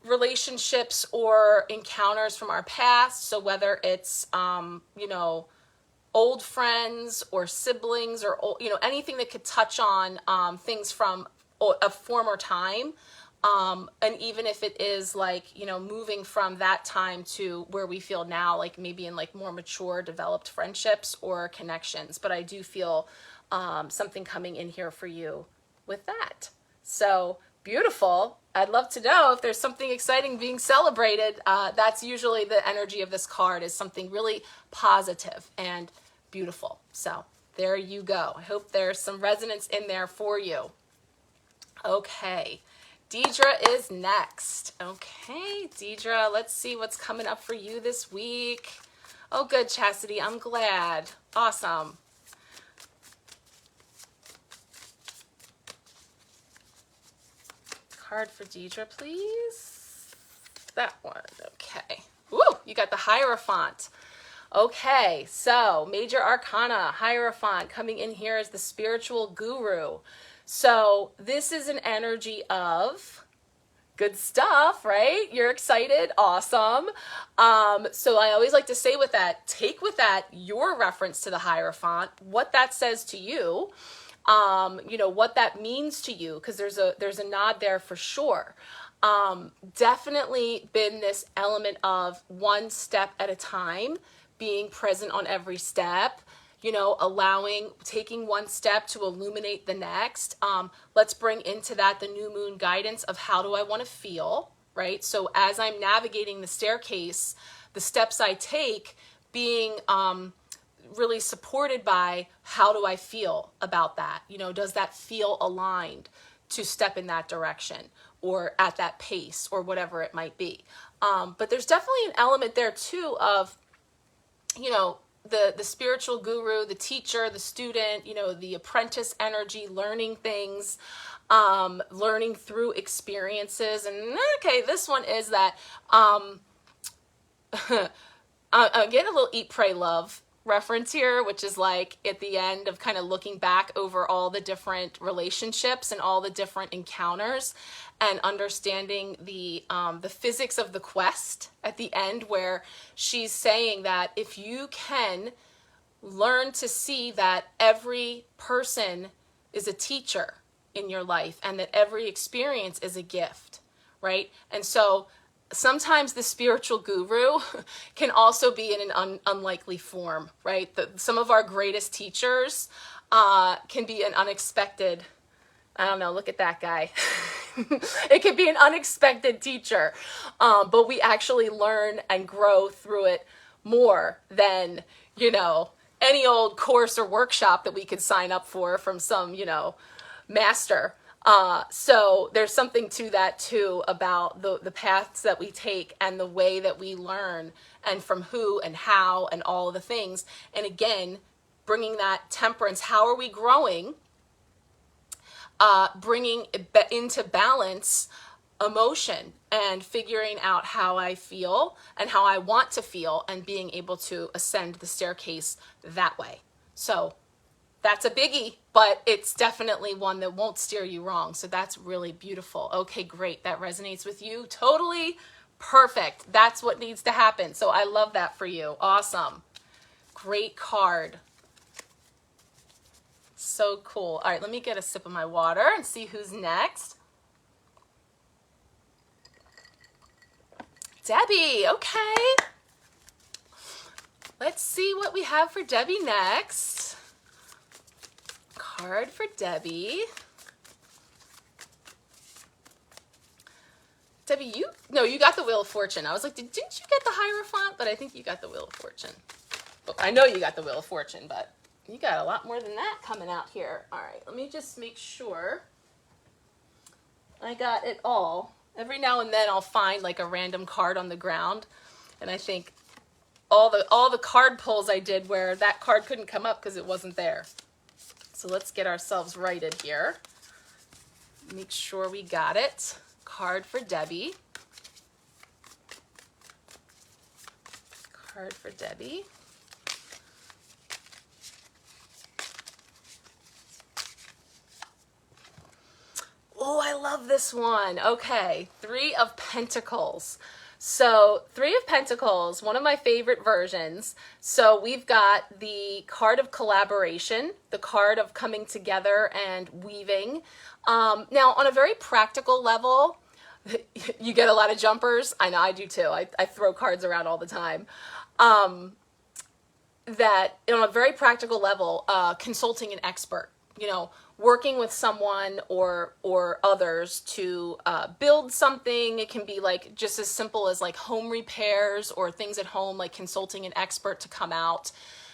relationships or encounters from our past. So whether it's, you know, old friends or siblings or, you know, anything that could touch on things from a former time. And even if it is like, you know, moving from that time to where we feel now, like maybe in like more mature, developed friendships or connections. But I do feel something coming in here for you with that. So beautiful. I'd love to know if there's something exciting being celebrated. That's usually the energy of this card, is something really positive and beautiful. So there you go. I hope there's some resonance in there for you. Okay. Deidre is next. Okay, Deidre, let's see what's coming up for you this week. Oh, good, Chastity. I'm glad. Awesome. Card for Deidre, please. That one. Okay. Woo, you got the Hierophant. Okay, so Major Arcana, Hierophant, coming in here as the spiritual guru. So this is an energy of good stuff, right? You're excited. Awesome. So I always like to say with that, take with that your reference to the Hierophant, what that says to you. you know, what that means to you, because there's a nod there for sure. Definitely been this element of one step at a time, being present on every step, you know, taking one step to illuminate the next. Let's bring into that the new moon guidance of how do I want to feel, right? So as I'm navigating the staircase, the steps I take being really supported by how do I feel about that? You know, does that feel aligned to step in that direction or at that pace or whatever it might be? But there's definitely an element there too of, you know, the spiritual guru, the teacher, the student, you know, the apprentice energy, learning things, learning through experiences. And okay, this one is that I'm getting a little eat, pray, love reference here, which is like at the end of kind of looking back over all the different relationships and all the different encounters and understanding the physics of the quest at the end, where she's saying that if you can learn to see that every person is a teacher in your life and that every experience is a gift, right? And so sometimes the spiritual guru can also be in an unlikely form, right? Some of our greatest teachers can be an unexpected, I don't know, look at that guy. It could be an unexpected teacher, but we actually learn and grow through it more than, you know, any old course or workshop that we could sign up for from some, you know, master. So there's something to that too about the paths that we take and the way that we learn and from who and how and all of the things. And again, bringing that temperance, how are we growing? Bringing into balance emotion and figuring out how I feel and how I want to feel and being able to ascend the staircase that way. So that's a biggie, but it's definitely one that won't steer you wrong. So that's really beautiful. Okay, great. That resonates with you. Totally perfect. That's what needs to happen. So I love that for you. Awesome. Great card. So cool. All right, let me get a sip of my water and see who's next. Debbie, okay. Let's see what we have for Debbie next. Card for Debbie. Debbie, you got the Wheel of Fortune. I was like, didn't you get the Hierophant? But I think you got the Wheel of Fortune. Well, I know you got the Wheel of Fortune, but you got a lot more than that coming out here. All right, let me just make sure I got it all. Every now and then I'll find like a random card on the ground, and I think all the card pulls I did where that card couldn't come up because it wasn't there. So let's get ourselves righted here. Make sure we got it. Card for Debbie. Card for Debbie. Oh, I love this one. Okay, Three of Pentacles. So Three of Pentacles, one of my favorite versions. So we've got the card of collaboration, the card of coming together and weaving. Now, on a very practical level, you get a lot of jumpers. I know I do too. I throw cards around all the time. That on a very practical level, consulting an expert, you know, working with someone or others to build something. It can be like just as simple as like home repairs or things at home, like consulting an expert to come out.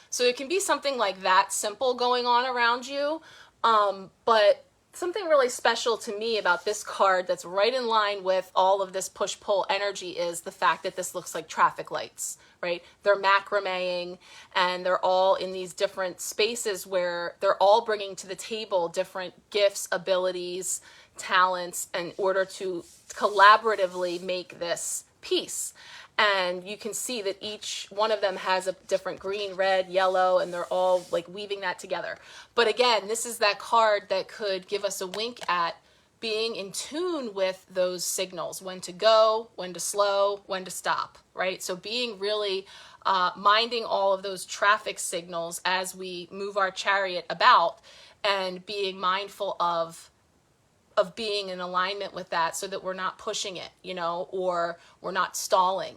So it can be something like that simple going on around you. But something really special to me about this card that's right in line with all of this push-pull energy is the fact that this looks like traffic lights, right? They're macrameing and they're all in these different spaces where they're all bringing to the table different gifts, abilities, talents in order to collaboratively make this piece. And you can see that each one of them has a different green, red, yellow, and they're all like weaving that together. But again, this is that card that could give us a wink at being in tune with those signals, when to go, when to slow, when to stop, right? So being really minding all of those traffic signals as we move our chariot about and being mindful of being in alignment with that so that we're not pushing it, you know, or we're not stalling.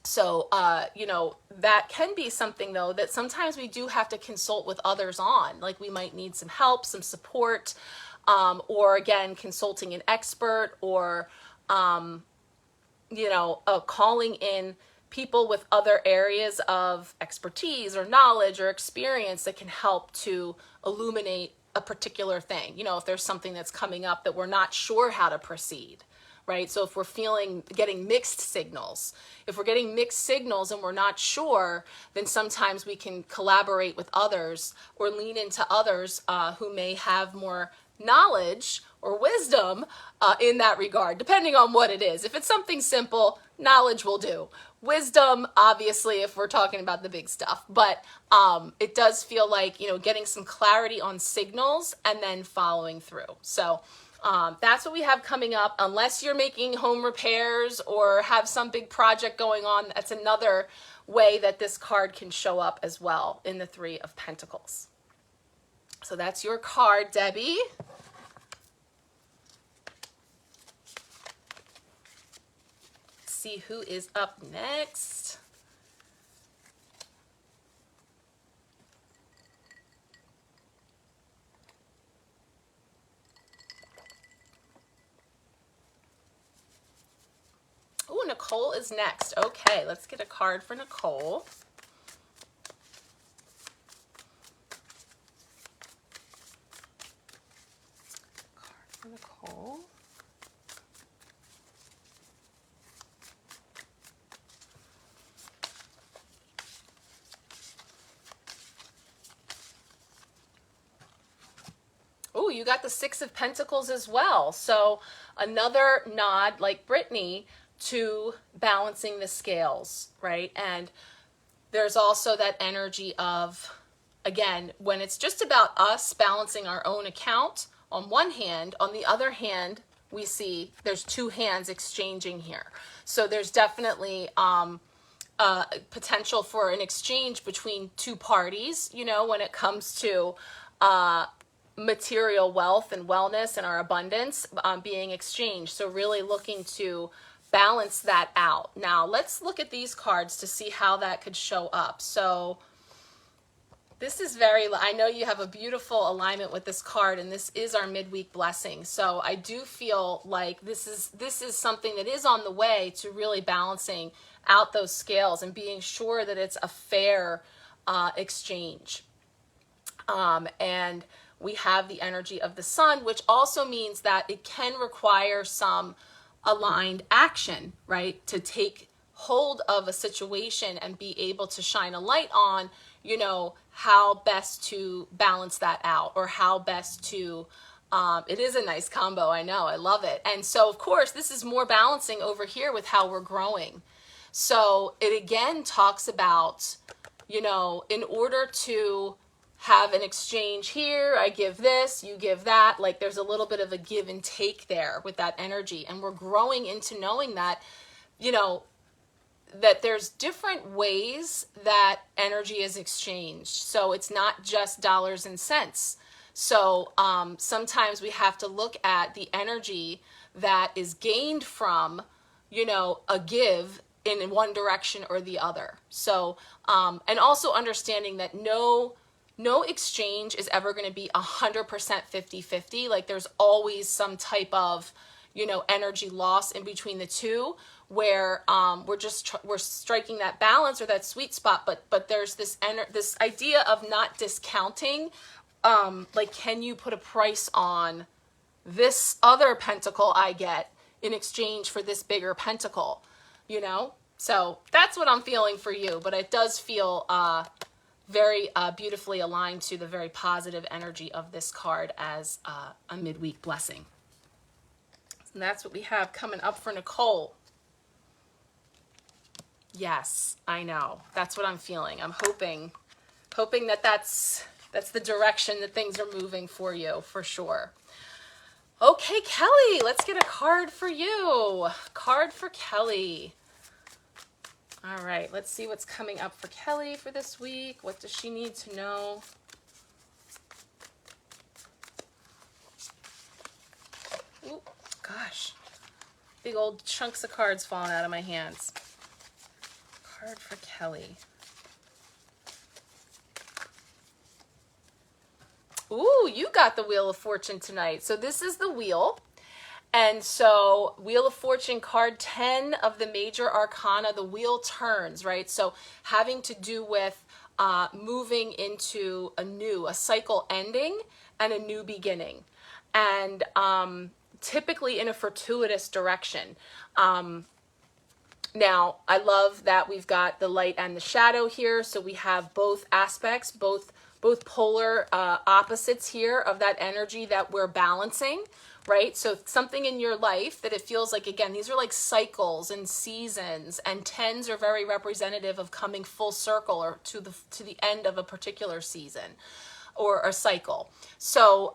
So, you know, that can be something, though, that sometimes we do have to consult with others on. Like, we might need some help, some support, or again, consulting an expert, or, you know, calling in people with other areas of expertise or knowledge or experience that can help to illuminate a particular thing. You know, if there's something that's coming up that we're not sure how to proceed. Right? So if we're getting mixed signals, if we're getting mixed signals and we're not sure, then sometimes we can collaborate with others or lean into others who may have more knowledge or wisdom in that regard, depending on what it is. If it's something simple, knowledge will do. Wisdom, obviously, if we're talking about the big stuff. But it does feel like, you know, getting some clarity on signals and then following through. So that's what we have coming up. Unless you're making home repairs or have some big project going on, that's another way that this card can show up as well in the Three of Pentacles. So that's your card, Debbie. Let's see who is up next. Oh, Nicole is next. Okay, let's get a card for Nicole. Card for Nicole. Oh, you got the Six of Pentacles as well. So another nod, like Brittany, to balancing the scales, right? And there's also that energy of, again, when it's just about us balancing our own account on one hand, on the other hand, we see there's two hands exchanging here. So there's definitely potential for an exchange between two parties, you know, when it comes to material wealth and wellness and our abundance being exchanged. So really looking to balance that out. Now let's look at these cards to see how that could show up. So this is I know you have a beautiful alignment with this card, and this is our midweek blessing. So I do feel like this is something that is on the way to really balancing out those scales and being sure that it's a fair exchange. And we have the energy of the sun, which also means that it can require some aligned action, right? To take hold of a situation and be able to shine a light on, you know, how best to balance that out, or how best to, it is a nice combo. I know, I love it. And so of course, this is more balancing over here with how we're growing. So it again talks about, you know, in order to have an exchange here, I give this, you give that, like there's a little bit of a give and take there with that energy. And we're growing into knowing that, you know, that there's different ways that energy is exchanged. So it's not just dollars and cents. So sometimes we have to look at the energy that is gained from, you know, a give in one direction or the other. So, and also understanding that no exchange is ever going to be 100% 50-50. Like there's always some type of, you know, energy loss in between the two, where we're striking that balance or that sweet spot. But there's this idea of not discounting. Like, can you put a price on this other pentacle I get in exchange for this bigger pentacle? You know, so that's what I'm feeling for you. But it does feel very beautifully aligned to the very positive energy of this card as a midweek blessing. And that's what we have coming up for Nicole. Yes, I know. That's what I'm feeling. I'm hoping that that's the direction that things are moving for you, for sure. Okay, Kelly, let's get a card for you. Card for Kelly. All right, let's see what's coming up for Kelly for this week. What does she need to know? Ooh, gosh. Big old chunks of cards falling out of my hands. Card for Kelly. Ooh, you got the Wheel of Fortune tonight. So this is the wheel. And so Wheel of Fortune, card 10 of the major arcana, the wheel turns, right? So having to do with moving into a cycle ending and a new beginning. And typically in a fortuitous direction. Now, I love that we've got the light and the shadow here. So we have both aspects, both polar opposites here of that energy that we're balancing, right? So something in your life that it feels like, again, these are like cycles and seasons, and 10s are very representative of coming full circle or to the end of a particular season or a cycle. So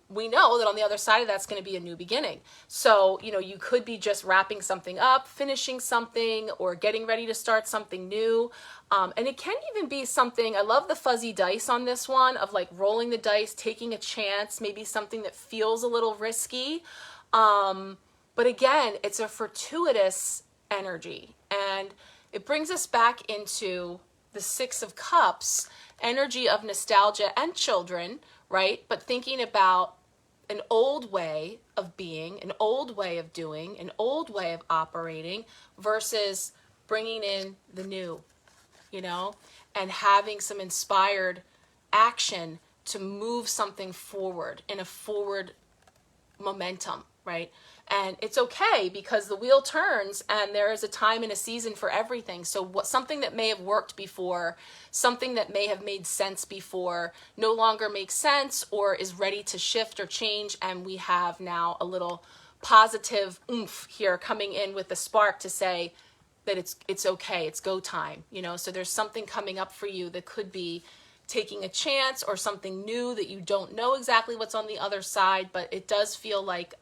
we know that on the other side of that's going to be a new beginning. So, you know, you could be just wrapping something up, finishing something, or getting ready to start something new. And it can even be something, I love the fuzzy dice on this one, of like rolling the dice, taking a chance, maybe something that feels a little risky. But again, it's a fortuitous energy. And it brings us back into the Six of Cups, energy of nostalgia and children, right? But thinking about an old way of being, an old way of doing, an old way of operating versus bringing in the new, you know, and having some inspired action to move something forward in a forward momentum, right? And it's okay because the wheel turns and there is a time and a season for everything. So something that may have worked before, something that may have made sense before, no longer makes sense or is ready to shift or change. And we have now a little positive oomph here coming in with the spark to say that it's okay, it's go time, you know? So there's something coming up for you that could be taking a chance or something new that you don't know exactly what's on the other side, but it does feel like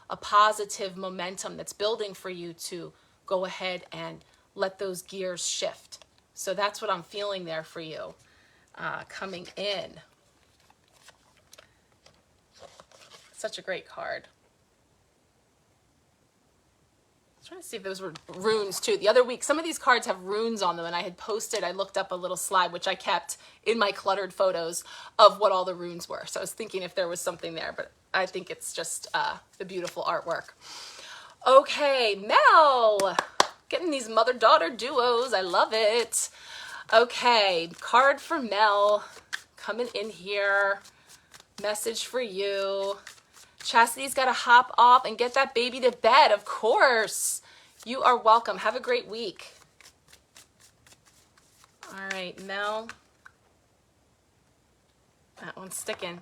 a positive momentum that's building for you to go ahead and let those gears shift. So that's what I'm feeling there for you coming in. Such a great card. Trying to see if those were runes too. The other week, some of these cards have runes on them, and I looked up a little slide, which I kept in my cluttered photos of what all the runes were. So I was thinking if there was something there, but I think it's just the beautiful artwork. Okay, Mel, getting these mother-daughter duos. I love it. Okay, card for Mel coming in here. Message for you. Chastity's got to hop off and get that baby to bed, of course. You are welcome. Have a great week. All right, Mel. That one's sticking.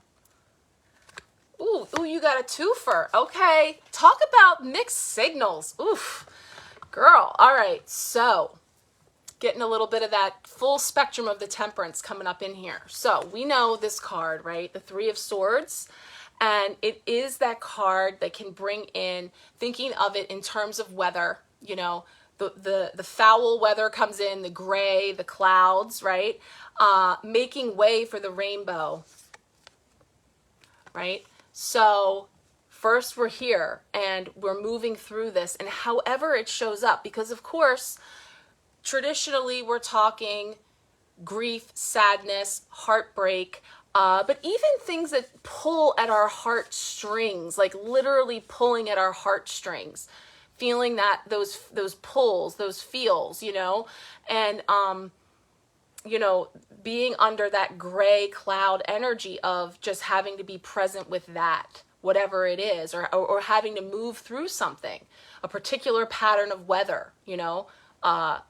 Ooh, you got a twofer. Okay. Talk about mixed signals. Oof. Girl. All right. So, getting a little bit of that full spectrum of the temperance coming up in here. So, we know this card, right? The Three of Swords. And it is that card that can bring in, thinking of it in terms of weather, you know, the foul weather comes in, the gray, the clouds, right? Making way for the rainbow, right? So first we're here and we're moving through this, and however it shows up, because of course, traditionally we're talking grief, sadness, heartbreak, but even things that pull at our heartstrings, like literally pulling at our heartstrings, feeling that those pulls, those feels, you know, and, you know, being under that gray cloud energy of just having to be present with that, whatever it is, or having to move through something, a particular pattern of weather, you know,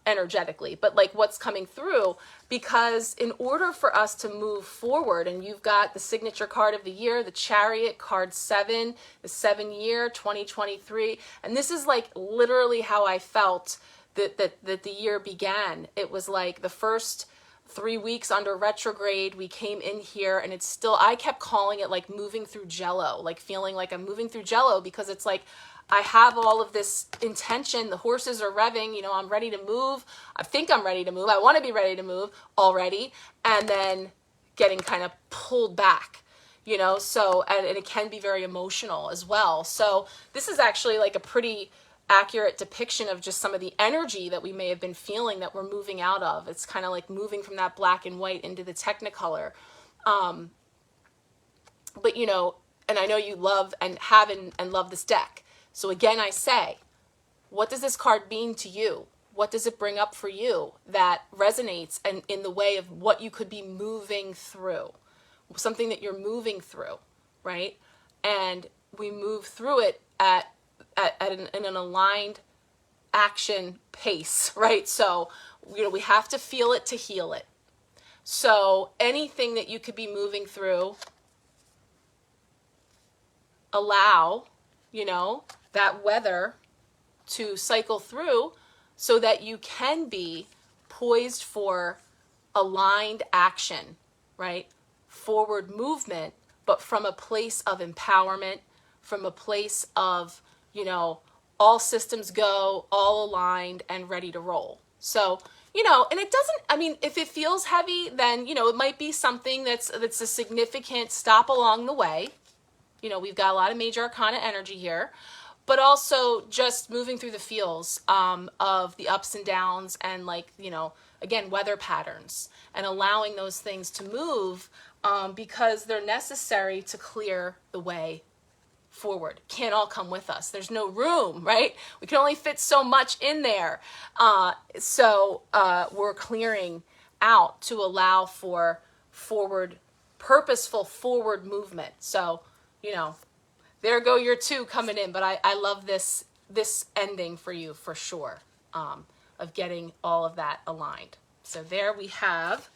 energetically, but like what's coming through, because in order for us to move forward, and you've got the signature card of the year, the Chariot, card 7, the 7-year, 2023, and this is like literally how I felt that the year began. It was like the first 3 weeks under retrograde, we came in here, and it's still, I kept calling it like moving through jello, like feeling like I'm moving through jello, because it's like I have all of this intention, the horses are revving, you know, I'm ready to move, I think I'm ready to move, I want to be ready to move already, and then getting kind of pulled back, you know, so, and it can be very emotional as well. So this is actually like a pretty accurate depiction of just some of the energy that we may have been feeling that we're moving out of. It's kind of like moving from that black and white into the Technicolor. But, you know, and I know you love and have and love this deck. So again, I say, what does this card mean to you? What does it bring up for you that resonates and in the way of what you could be moving through? Something that you're moving through, right? And we move through it in an aligned action pace, right? So, you know, we have to feel it to heal it. So anything that you could be moving through, allow, you know, that weather to cycle through so that you can be poised for aligned action, right? Forward movement, but from a place of empowerment, from a place of, you know, all systems go, all aligned and ready to roll. So, you know, and it doesn't, I mean, if it feels heavy, then, you know, it might be something that's a significant stop along the way. You know, we've got a lot of major arcana energy here, but also just moving through the feels of the ups and downs and, like, you know, again, weather patterns and allowing those things to move because they're necessary to clear the way forward. Can't all come with us. There's no room, right? We can only fit so much in there. So we're clearing out to allow for forward, purposeful forward movement. So, you know, there go your two coming in, but I love this ending for you for sure, of getting all of that aligned. So there we have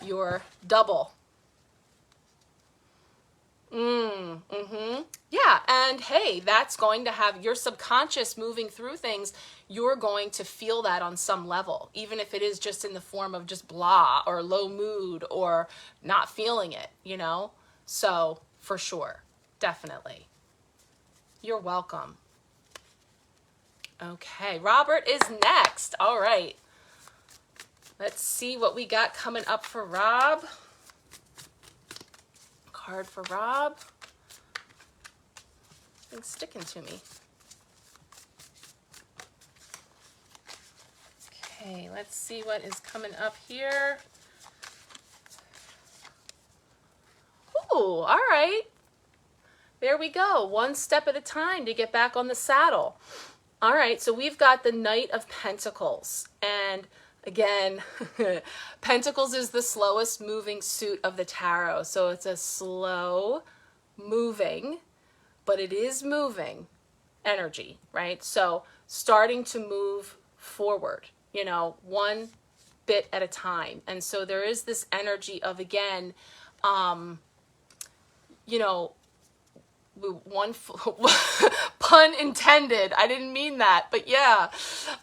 your double. Yeah, and hey, that's going to have your subconscious moving through things. You're going to feel that on some level, even if it is just in the form of just blah or low mood or not feeling it, you know? So for sure, definitely. You're welcome. Okay, Robert is next. All right. Let's see what we got coming up for Rob. Card for Rob. Thing's sticking to me. Okay, let's see what is coming up here. Ooh, all right. There we go. One step at a time to get back on the saddle. All right, so we've got the Knight of Pentacles. And again, Pentacles is the slowest moving suit of the tarot. So it's a slow moving, but it is moving energy, right? So starting to move forward, you know, one bit at a time. And so there is this energy of, again, you know, one pun intended. I didn't mean that, but yeah,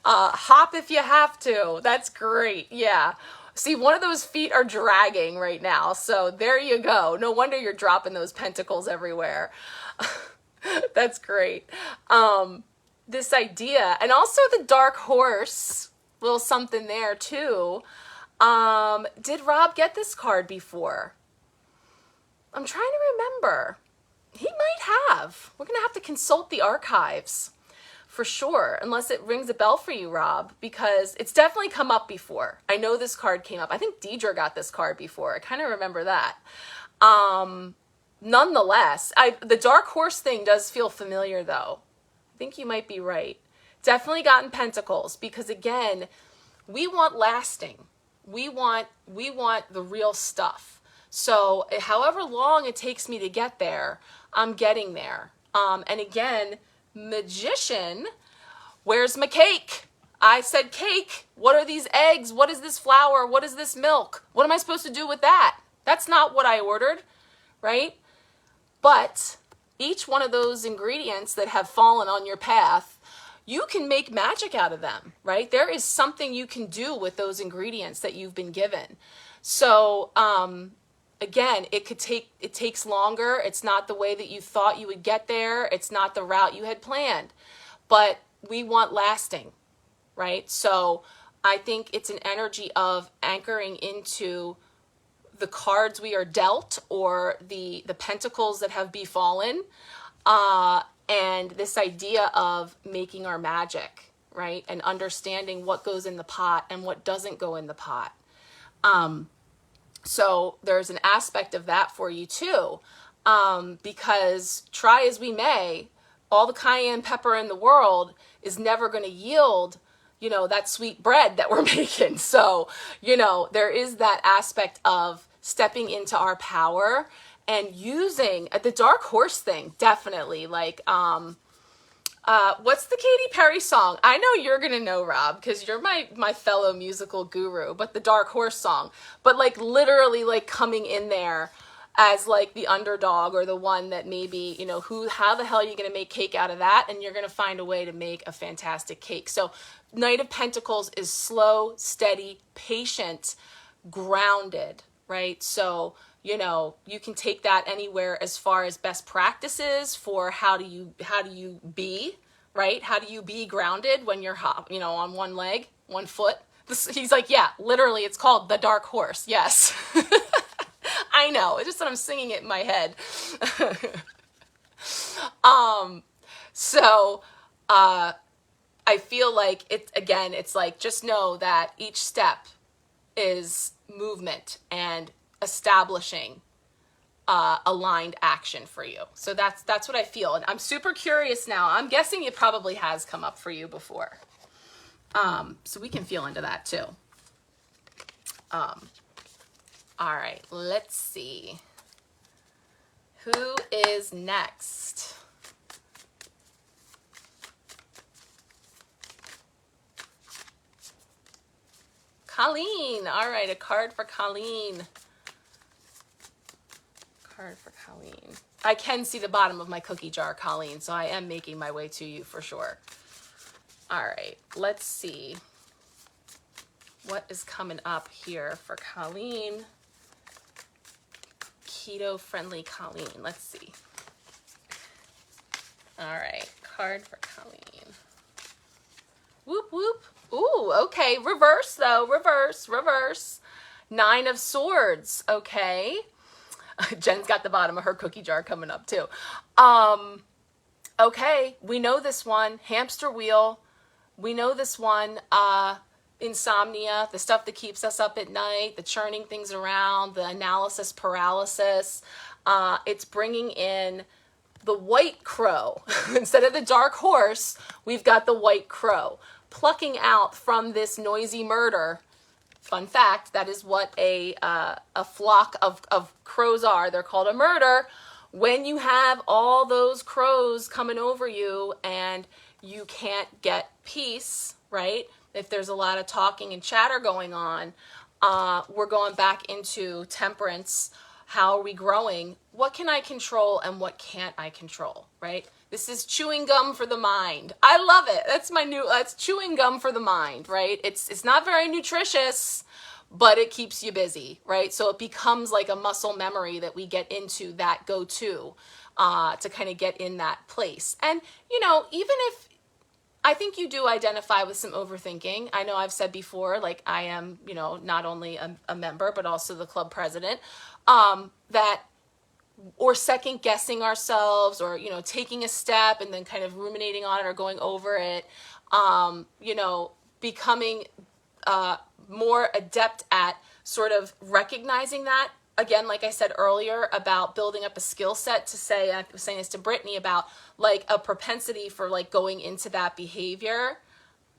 hop if you have to. That's great. Yeah. See, one of those feet are dragging right now. So there you go. No wonder you're dropping those pentacles everywhere. That's great. This idea, and also the dark horse, little something there too. Did Rob get this card before? I'm trying to remember. He might have. We're going to have to consult the archives for sure, unless it rings a bell for you, Rob, because it's definitely come up before. I know this card came up. I think Deidre got this card before. I kind of remember that. Nonetheless, the dark horse thing does feel familiar, though. I think you might be right. Definitely gotten pentacles, because again, we want lasting. We want the real stuff. So however long it takes me to get there, I'm getting there. And again, Magician, where's my cake? I said cake. What are these eggs? What is this flour? What is this milk? What am I supposed to do with that? That's not what I ordered, right? But each one of those ingredients that have fallen on your path, you can make magic out of them, right? There is something you can do with those ingredients that you've been given. So, again, it takes longer. It's not the way that you thought you would get there. It's not the route you had planned, but we want lasting, right? So I think it's an energy of anchoring into the cards we are dealt, or the pentacles that have befallen, and this idea of making our magic, right? And understanding what goes in the pot and what doesn't go in the pot. So there's an aspect of that for you too, because try as we may, all the cayenne pepper in the world is never going to yield, you know, that sweet bread that we're making. So, you know, there is that aspect of stepping into our power and using the dark horse thing. Definitely. Like, what's the Katy Perry song? I know you're going to know, Rob, because you're my fellow musical guru, but the dark horse song, but like literally like coming in there as like the underdog, or the one that maybe, you know, how the hell are you going to make cake out of that? And you're going to find a way to make a fantastic cake. So Knight of Pentacles is slow, steady, patient, grounded, right? So, you know, you can take that anywhere as far as best practices for how do you be, right? How do you be grounded when you're, you know, on one leg, one foot? He's like, yeah, literally it's called the dark horse. Yes. I know. It's just that I'm singing it in my head. So, I feel like it's like, just know that each step is movement and establishing aligned action for you. So that's what I feel. And I'm super curious now. I'm guessing it probably has come up for you before. So we can feel into that too. All right, let's see. Who is next? Colleen. All right, a card for Colleen. Card for Colleen. I can see the bottom of my cookie jar, Colleen, so I am making my way to you for sure. All right, let's see. What is coming up here for Colleen? Keto-friendly Colleen. Let's see. All right, card for Colleen. Whoop, whoop. Ooh, okay. Reverse, though. Reverse. 9 of Swords. Okay. Jen's got the bottom of her cookie jar coming up, too. Okay. We know this one. Hamster wheel. We know this one. Insomnia, the stuff that keeps us up at night, the churning things around, the analysis paralysis. It's bringing in the white crow. Instead of the dark horse, we've got the white crow. Plucking out from this noisy murder. Fun fact, that is what a flock of crows are. They're called a murder. When you have all those crows coming over you and you can't get peace, right? If there's a lot of talking and chatter going on, we're going back into temperance. How are we growing? What can I control and what can't I control, right? This is chewing gum for the mind. I love it. That's chewing gum for the mind, right? It's not very nutritious, but it keeps you busy, right? So it becomes like a muscle memory that we get into that go-to to kind of get in that place. And, you know, even if I think you do identify with some overthinking. I know I've said before, like I am, you know, not only a member, but also the club president, or second guessing ourselves, or, you know, taking a step and then kind of ruminating on it or going over it, you know, becoming more adept at sort of recognizing that. Again, like I said earlier about building up a skill set to say, I was saying this to Brittany about like a propensity for like going into that behavior.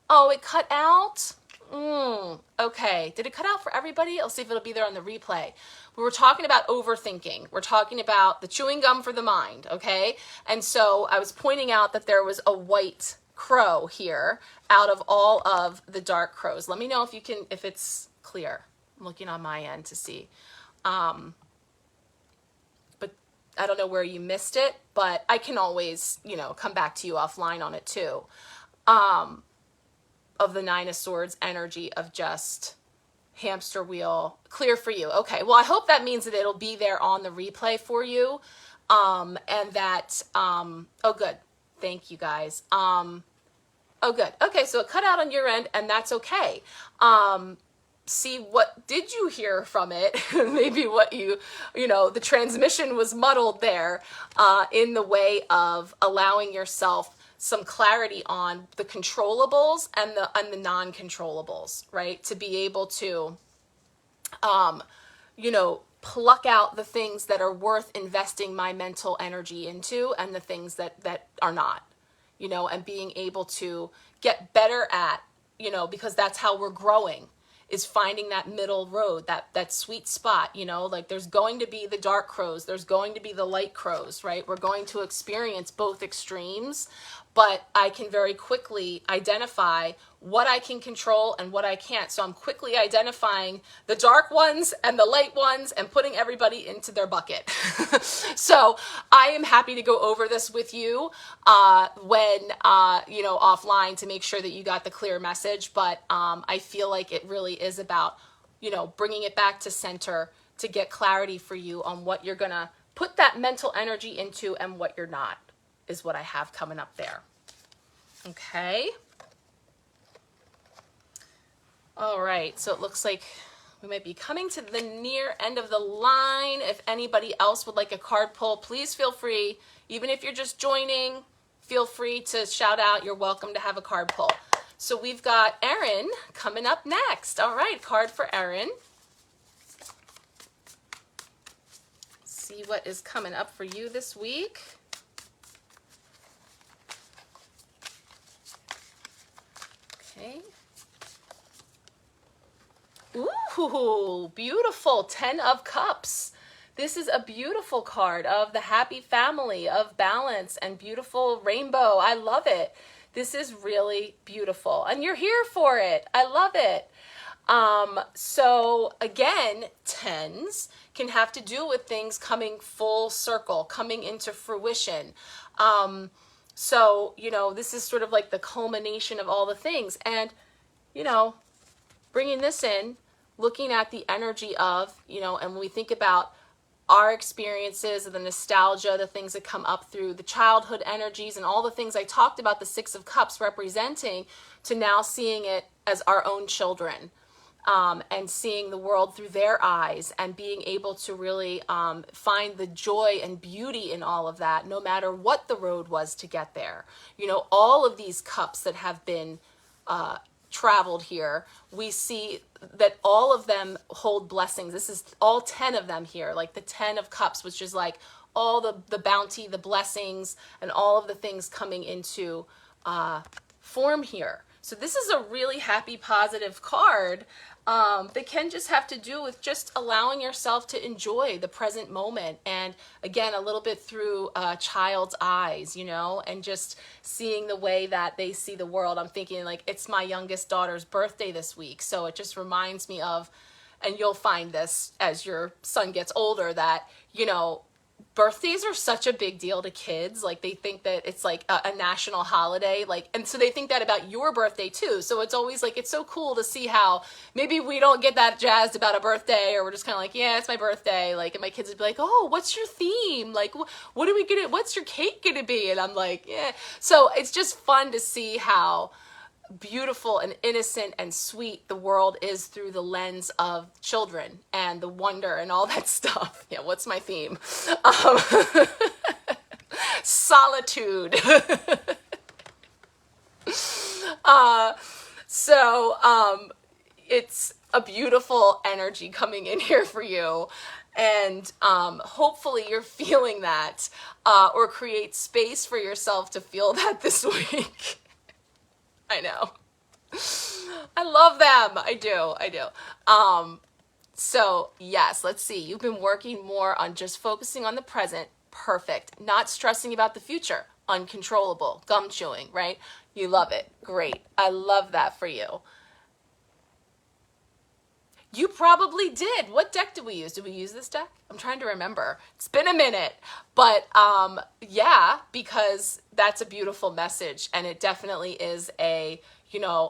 Oh, it cut out? Okay. Did it cut out for everybody? I'll see if it'll be there on the replay. We were talking about overthinking. We're talking about the chewing gum for the mind, okay? And so I was pointing out that there was a white crow here out of all of the dark crows. Let me know if it's clear. I'm looking on my end to see. But I don't know where you missed it, but I can always, you know, come back to you offline on it too. Of the 9 of Swords energy of just hamster wheel, clear for you. Okay. Well, I hope that means that it'll be there on the replay for you. And that, oh, good. Thank you guys. Oh, good. Okay. So it cut out on your end and that's okay. see what did you hear from it. Maybe what the transmission was muddled there, in the way of allowing yourself some clarity on the controllables and the non-controllables, right? To be able to, pluck out the things that are worth investing my mental energy into and the things that are not, and being able to get better at, because that's how we're growing, is finding that middle road, that sweet spot, like there's going to be the dark crows, there's going to be the light crows, right? We're going to experience both extremes, but I can very quickly identify what I can control and what I can't. So I'm quickly identifying the dark ones and the light ones and putting everybody into their bucket. So I am happy to go over this with you when, offline, to make sure that you got the clear message. But I feel like it really is about, bringing it back to center to get clarity for you on what you're going to put that mental energy into and what you're not, is what I have coming up there. Okay. All right. So it looks like we might be coming to the near end of the line. If anybody else would like a card pull, please feel free. Even if you're just joining, feel free to shout out. You're welcome to have a card pull. So we've got Erin coming up next. All right. Card for Erin. See what is coming up for you this week. Okay. Ooh, beautiful. 10 of Cups. This is a beautiful card of the happy family, of balance and beautiful rainbow. I love it. This is really beautiful. And you're here for it. I love it. So again, 10s can have to do with things coming full circle, coming into fruition. So, this is sort of like the culmination of all the things. And, bringing this in, looking at the energy of, and when we think about our experiences, the nostalgia, the things that come up through the childhood energies and all the things I talked about the 6 of Cups representing, to now seeing it as our own children. And seeing the world through their eyes and being able to really find the joy and beauty in all of that, no matter what the road was to get there. All of these cups that have been traveled here, we see that all of them hold blessings. This is all 10 of them here, like the 10 of Cups, which is like all the bounty, the blessings, and all of the things coming into form here. So this is a really happy, positive card that can just have to do with just allowing yourself to enjoy the present moment. And again, a little bit through a child's eyes, and just seeing the way that they see the world. I'm thinking like, it's my youngest daughter's birthday this week. So it just reminds me of, and you'll find this as your son gets older, that, birthdays are such a big deal to kids. Like they think that it's like a national holiday, and so they think that about your birthday too. So it's always like, it's so cool to see how maybe we don't get that jazzed about a birthday, or we're just kind of like, yeah, it's my birthday. And my kids would be like, oh, what's your theme? What are we gonna, what's your cake gonna be? And I'm like, yeah. So it's just fun to see how beautiful and innocent and sweet the world is through the lens of children and the wonder and all that stuff. Yeah, what's my theme? Solitude. It's a beautiful energy coming in here for you. And hopefully you're feeling that, or create space for yourself to feel that this week. I know. I love them. I do. So yes, let's see. You've been working more on just focusing on the present. Perfect. Not stressing about the future. Uncontrollable. Gum chewing, right? You love it. Great. I love that for you. You probably did. What deck did we use? Did we use this deck? I'm trying to remember. It's been a minute. But yeah, because that's a beautiful message. And it definitely is a,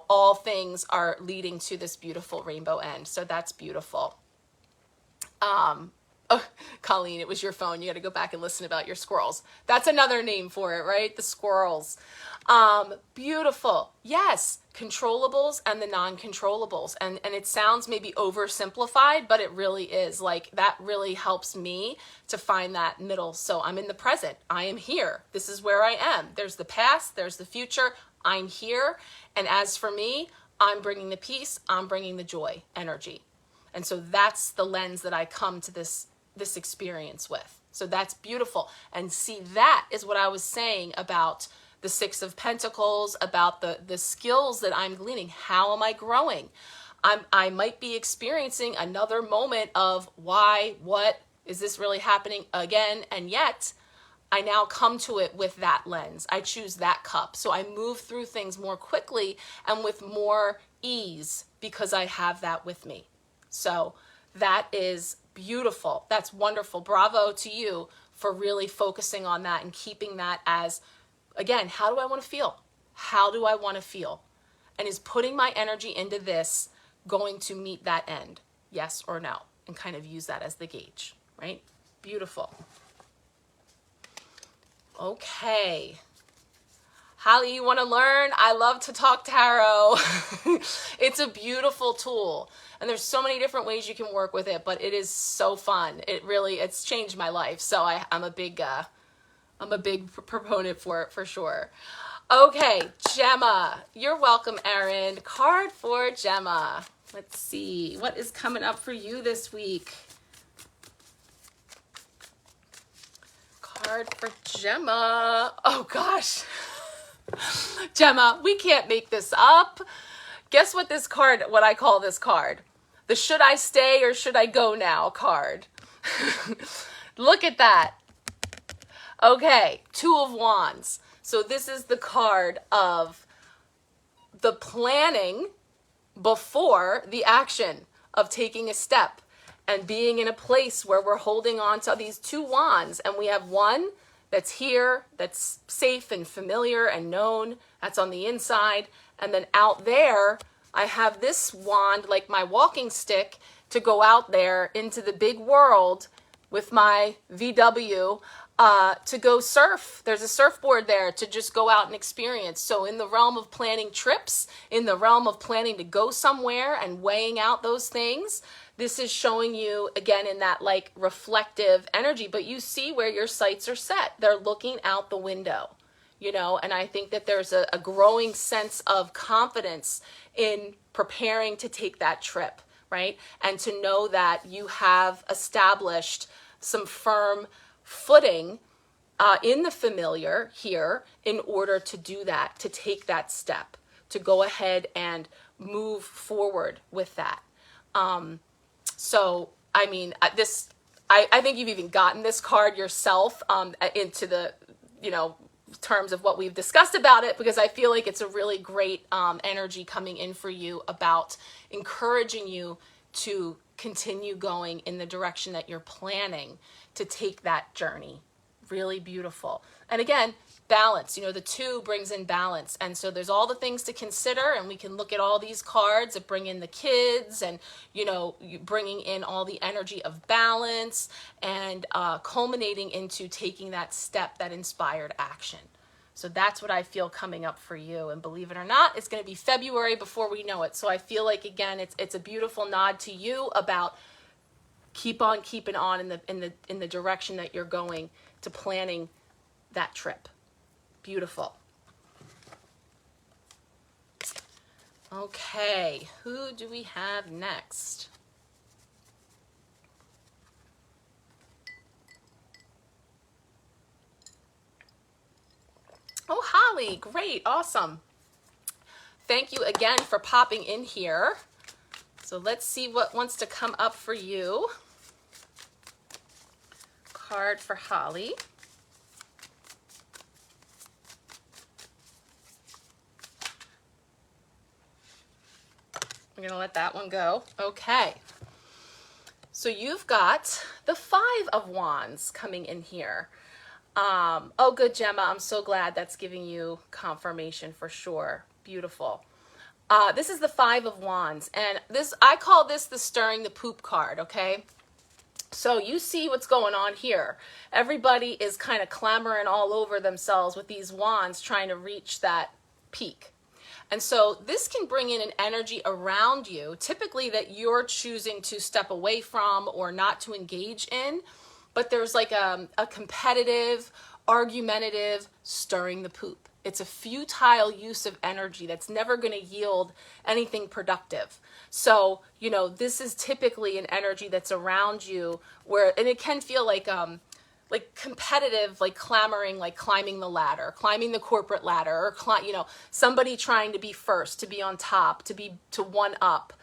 all things are leading to this beautiful rainbow end. So that's beautiful. Oh, Colleen, it was your phone. You got to go back and listen about your squirrels. That's another name for it, right? The squirrels. Beautiful. Yes, controllables and the non-controllables. And it sounds maybe oversimplified, but it really is. Like, that really helps me to find that middle. So I'm in the present. I am here. This is where I am. There's the past. There's the future. I'm here. And as for me, I'm bringing the peace. I'm bringing the joy energy. And so that's the lens that I come to this experience with. So that's beautiful. And see, that is what I was saying about the Six of Pentacles, about the skills that I'm gleaning. How am I growing? I might be experiencing another moment of why, what, is this really happening again? And yet, I now come to it with that lens. I choose that cup. So I move through things more quickly and with more ease because I have that with me. So that is beautiful. That's wonderful. Bravo to you for really focusing on that and keeping that as, again, how do I want to feel? How do I want to feel? And is putting my energy into this going to meet that end? Yes or no? And kind of use that as the gauge, right? Beautiful. Okay. Holly, you want to learn? I love to talk tarot. It's a beautiful tool. And there's so many different ways you can work with it, but it is so fun. It's changed my life. So I'm a big proponent for it for sure. Okay, Gemma. You're welcome, Erin. Card for Gemma. Let's see. What is coming up for you this week? Card for Gemma. Oh, gosh. Gemma, we can't make this up. Guess what what I call this card? The should I stay or should I go now card. Look at that. Okay, Two of Wands. So this is the card of the planning before the action of taking a step and being in a place where we're holding on to these two wands. And we have one that's here, that's safe and familiar and known. That's on the inside. And then out there, I have this wand, like my walking stick, to go out there into the big world with my VW to go surf. There's a surfboard there to just go out and experience. So in the realm of planning trips, in the realm of planning to go somewhere and weighing out those things, this is showing you, again, in that like reflective energy, but you see where your sights are set. They're looking out the window, you know, and I think that there's a growing sense of confidence in preparing to take that trip, right? And to know that you have established some firm footing in the familiar here in order to do that, to take that step, to go ahead and move forward with that. So, I mean, I think you've even gotten this card yourself into the, terms of what we've discussed about it, because I feel like it's a really great energy coming in for you about encouraging you to continue going in the direction that you're planning to take that journey. Really beautiful. And again, balance, the two brings in balance. And so there's all the things to consider, and we can look at all these cards that bring in the kids and, bringing in all the energy of balance and culminating into taking that step, that inspired action. So that's what I feel coming up for you. And believe it or not, it's going to be February before we know it. So I feel like, again, it's a beautiful nod to you about keep on keeping on in the direction that you're going to planning that trip. Beautiful. Okay, who do we have next? Oh, Holly, great, awesome. Thank you again for popping in here. So let's see what wants to come up for you. Card for Holly. I'm going to let that one go. Okay. So you've got the Five of Wands coming in here. Oh, good, Gemma. I'm so glad that's giving you confirmation for sure. Beautiful. This is the Five of Wands. And I call this the stirring the poop card, okay? So you see what's going on here. Everybody is kind of clamoring all over themselves with these wands trying to reach that peak. And so this can bring in an energy around you, typically that you're choosing to step away from or not to engage in. But there's like a competitive, argumentative, stirring the poop. It's a futile use of energy that's never going to yield anything productive. So, this is typically an energy that's around you where, and it can feel like competitive, like clamoring, like climbing the ladder, climbing the corporate ladder, or, somebody trying to be first, to be on top, to one up,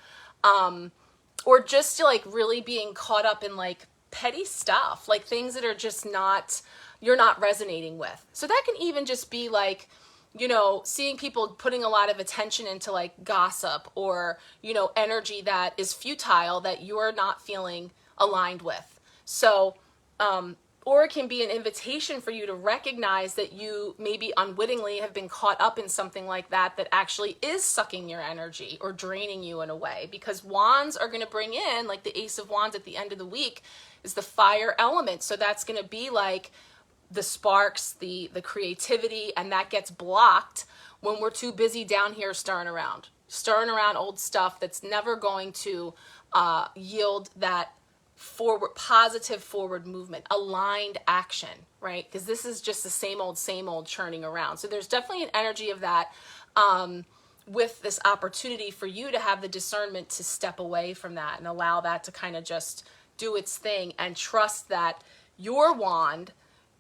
or just to like really being caught up in like petty stuff, like things that are just you're not resonating with. So that can even just be like, seeing people putting a lot of attention into like gossip or, energy that is futile that you're not feeling aligned with. So, or it can be an invitation for you to recognize that you maybe unwittingly have been caught up in something like that actually is sucking your energy or draining you in a way, because wands are going to bring in, like the Ace of Wands at the end of the week is the fire element. So that's going to be like the sparks, the creativity, and that gets blocked when we're too busy down here stirring around old stuff that's never going to yield that positive forward movement, aligned action, right? Because this is just the same old churning around. So there's definitely an energy of that with this opportunity for you to have the discernment to step away from that and allow that to kind of just do its thing and trust that your wand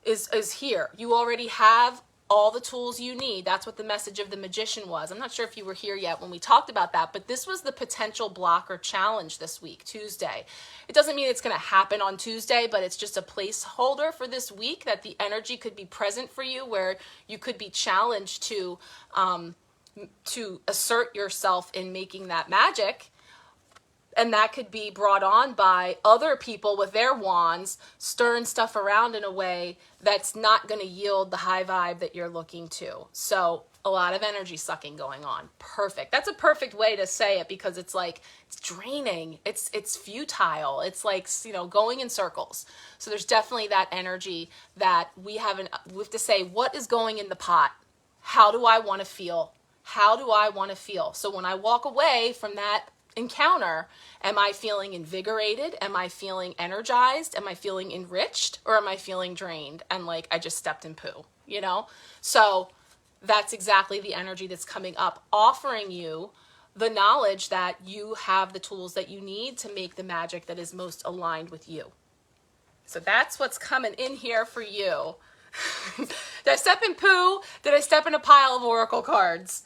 is here. You already have all the tools you need. That's what the message of the Magician was. I'm not sure if you were here yet when we talked about that, but this was the potential block or challenge this week, Tuesday. It doesn't mean it's going to happen on Tuesday, but it's just a placeholder for this week that the energy could be present for you, where you could be challenged to assert yourself in making that magic. And that could be brought on by other people with their wands stirring stuff around in a way that's not going to yield the high vibe that you're looking to. So a lot of energy sucking going on. Perfect. That's a perfect way to say it, because it's like, it's draining. It's futile. It's like, going in circles. So there's definitely that energy that we have to say, what is going in the pot? How do I want to feel? How do I want to feel? So when I walk away from that encounter, am I feeling invigorated? Am I feeling energized? Am I feeling enriched? Or am I feeling drained and like I just stepped in poo, So that's exactly the energy that's coming up, offering you the knowledge that you have the tools that you need to make the magic that is most aligned with you. So that's what's coming in here for you. Did I step in poo? Did I step in a pile of oracle cards?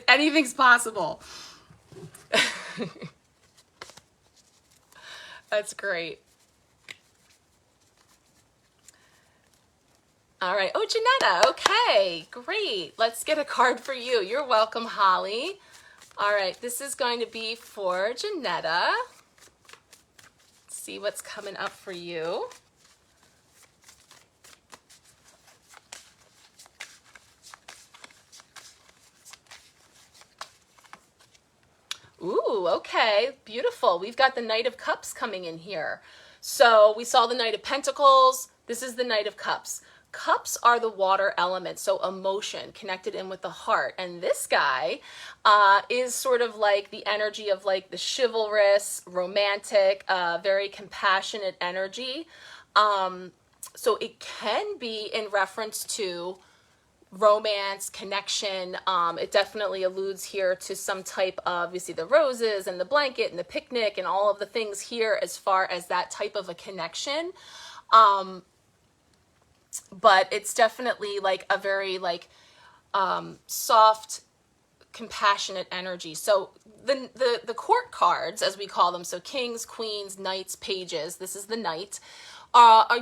Anything's possible. That's great. All right. Oh, Janetta. Okay, great. Let's get a card for you. You're welcome, Holly. All right. This is going to be for Janetta. Let's see what's coming up for you. Ooh, okay, beautiful. We've got the Knight of Cups coming in here. So we saw the Knight of Pentacles. This is the Knight of Cups. Cups are the water element, so emotion connected in with the heart. And this guy is sort of like the energy of like the chivalrous, romantic, very compassionate energy. So it can be in reference to romance, connection. It definitely alludes here to some type of, you see the roses and the blanket and the picnic and all of the things here as far as that type of a connection. But it's definitely like a very like soft, compassionate energy. So the court cards, as we call them, so kings, queens, knights, pages, this is the knight,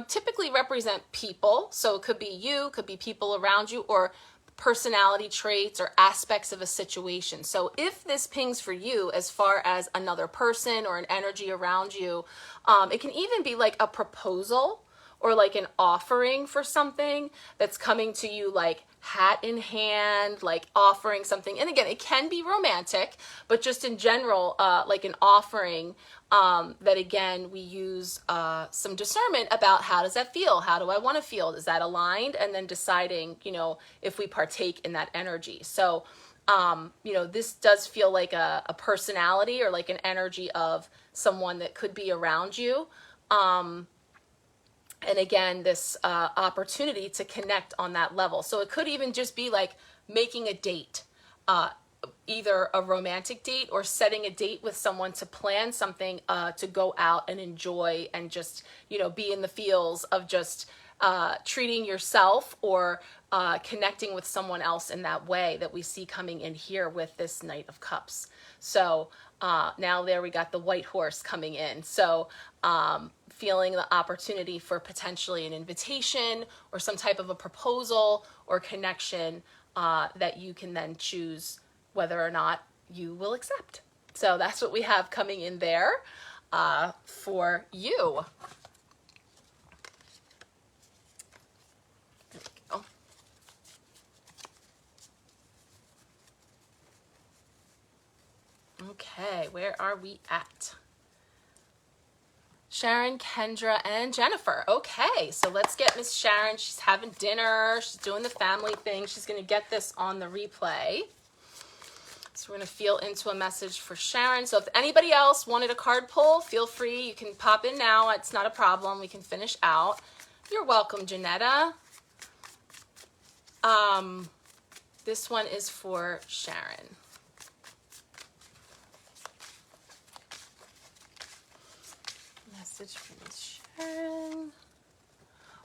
typically represent people. So it could be you, could be people around you, or personality traits or aspects of a situation. So if this pings for you as far as another person or an energy around you, it can even be like a proposal or like an offering for something that's coming to you like hat in hand, like offering something. And again, it can be romantic, but just in general, like an offering, that again, we use some discernment about how does that feel? How do I want to feel? Is that aligned? And then deciding, you know, if we partake in that energy. So, you know, this does feel like a personality or like an energy of someone that could be around you. And again, this opportunity to connect on that level. So it could even just be like making a date, either a romantic date or setting a date with someone to plan something to go out and enjoy and just, you know, be in the feels of just treating yourself or connecting with someone else in that way that we see coming in here with this Knight of Cups. So now there we got the white horse coming in. So feeling the opportunity for potentially an invitation or some type of a proposal or connection that you can then choose whether or not you will accept. So that's what we have coming in there for you. There we go. Okay, where are we at? Sharon, Kendra, and Jennifer. Okay, so let's get Miss Sharon. She's having dinner. She's doing the family thing. She's going to get this on the replay. So we're going to feel into a message for Sharon. So if anybody else wanted a card pull, feel free. You can pop in now. It's not a problem. We can finish out. You're welcome, Janetta. This one is for Sharon. Message from Miss Sharon.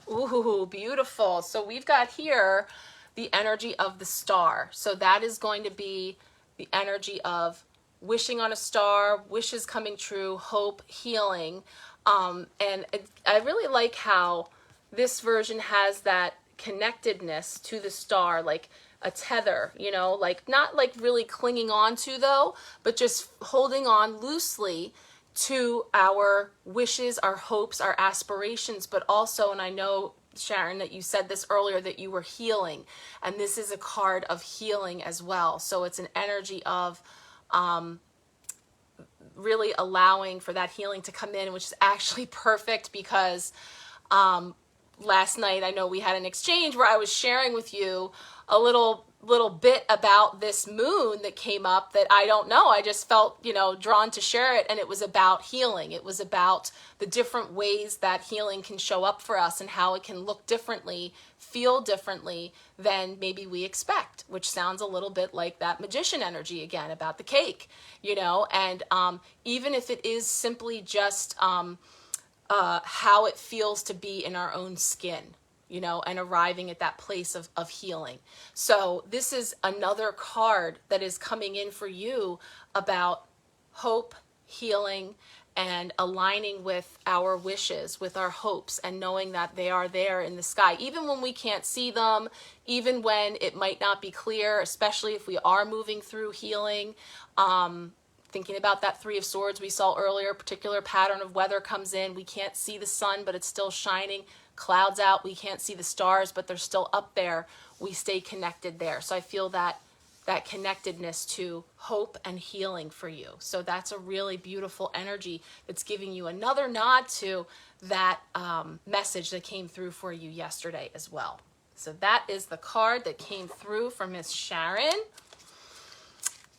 Ooh, beautiful. So we've got here the energy of the star. So that is going to be the energy of wishing on a star, wishes coming true, hope, healing. And I really like how this version has that connectedness to the star, like a tether, you know, like not like really clinging on to though, but just holding on loosely to our wishes, our hopes, our aspirations, but also, and I know, Sharon, that you said this earlier, that you were healing, and this is a card of healing as well. So it's an energy of really allowing for that healing to come in, which is actually perfect because last night I know we had an exchange where I was sharing with you a little bit about this moon that came up that I don't know. I just felt, you know, drawn to share it, and it was about healing. It was about the different ways that healing can show up for us and how it can look differently, feel differently than maybe we expect, which sounds a little bit like that magician energy again about the cake, you know, and even if it is simply just how it feels to be in our own skin, you know, and arriving at that place of healing. So this is another card that is coming in for you about hope, healing, and aligning with our wishes, with our hopes, and knowing that they are there in the sky, even when we can't see them, even when it might not be clear, especially if we are moving through healing. Thinking about that Three of Swords we saw earlier, particular pattern of weather comes in. We can't see the sun, but it's still shining. Clouds out, we can't see the stars, but they're still up there. We stay connected there. So I feel that connectedness to hope and healing for you. So that's a really beautiful energy that's giving you another nod to that message that came through for you yesterday as well. So that is the card that came through for Miss Sharon.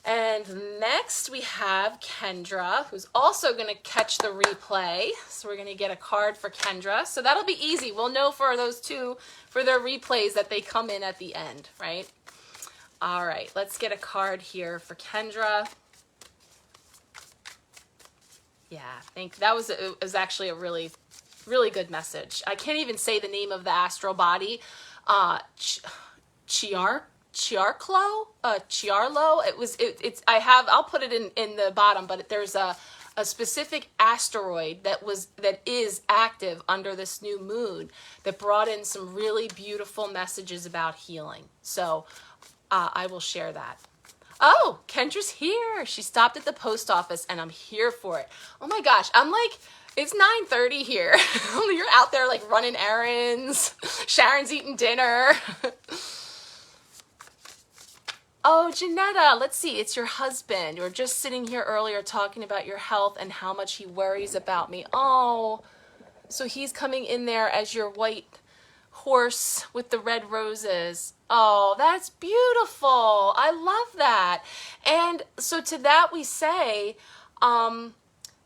And next we have Kendra, who's also going to catch the replay. So we're going to get a card for Kendra. So that'll be easy. We'll know for those two, for their replays, that they come in at the end, right? All right, let's get a card here for Kendra. Yeah, that was actually a really, really good message. I can't even say the name of the astral body. Chiarlo. I'll put it in the bottom, but there's a specific asteroid that is active under this new moon that brought in some really beautiful messages about healing. So I will share that. Oh, Kendra's here. She stopped at the post office and I'm here for it. Oh my gosh. I'm like, it's 9:30 here. You're out there like running errands. Sharon's eating dinner. Oh, Janetta, let's see. It's your husband. You were just sitting here earlier talking about your health and how much he worries about me. Oh, so he's coming in there as your white horse with the red roses. Oh, that's beautiful. I love that. And so to that we say,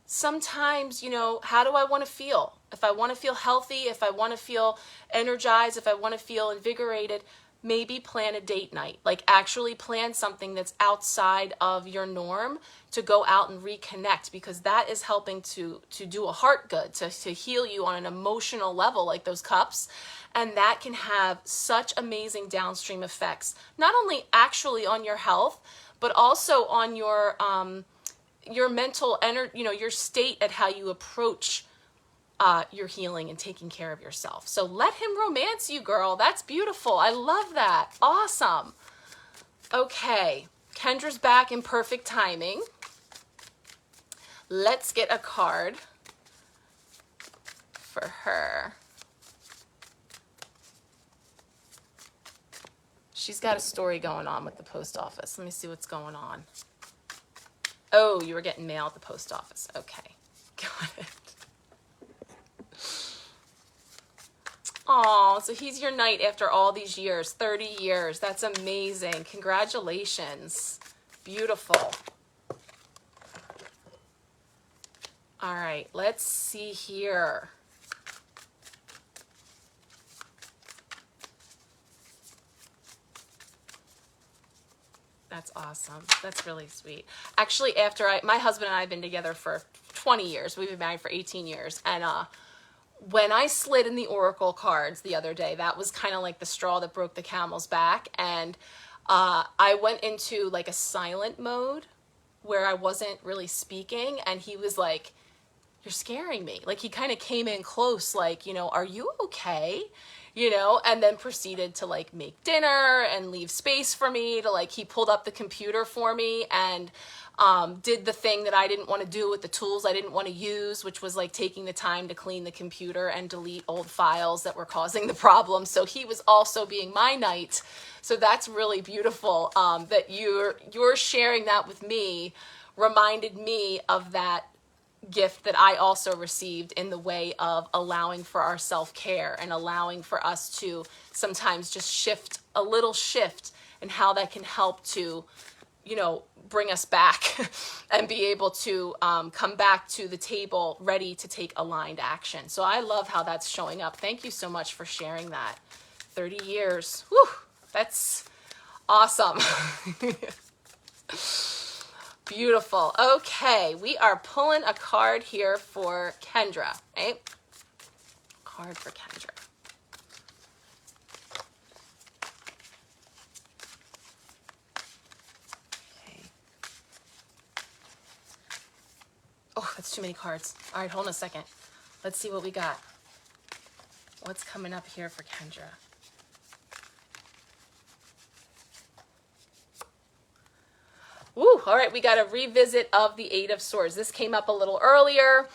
sometimes, how do I want to feel? If I want to feel healthy, if I want to feel energized, if I want to feel invigorated, maybe plan a date night. Like actually plan something that's outside of your norm to go out and reconnect, because that is helping to do a heart good, to heal you on an emotional level, like those cups. And that can have such amazing downstream effects, not only actually on your health, but also on your mental energy, your state at how you approach your healing and taking care of yourself. So let him romance you, girl. That's beautiful. I love that. Awesome. Okay, Kendra's back in perfect timing. Let's get a card for her. She's got a story going on with the post office. Let me see what's going on. Oh, you were getting mail at the post office. Okay, got it. Oh, so he's your knight after all these years, 30 years. That's amazing. Congratulations. Beautiful. All right, let's see here. That's awesome. That's really sweet. Actually, my husband and I have been together for 20 years. We've been married for 18 years. And when I slid in the oracle cards the other day, that was kind of like the straw that broke the camel's back. And I went into like a silent mode where I wasn't really speaking. And he was like, "You're scaring me." Like he kind of came in close, like, "Are you okay?" And then proceeded to like make dinner and leave space for me to he pulled up the computer for me and did the thing that I didn't want to do with the tools I didn't want to use, which was like taking the time to clean the computer and delete old files that were causing the problem. So he was also being my knight. So that's really beautiful that you're sharing that with me. Reminded me of that gift that I also received in the way of allowing for our self-care and allowing for us to sometimes just shift and how that can help to, bring us back and be able to come back to the table ready to take aligned action. So I love how that's showing up. Thank you so much for sharing that. 30 years. Whew, that's awesome. Beautiful. Okay, we are pulling a card here for Kendra, right? Card for Kendra. Okay. Oh, that's too many cards. All right, hold on a second. Let's see what we got. What's coming up here for Kendra? Ooh, all right, we got a revisit of the Eight of Swords. This came up a little earlier,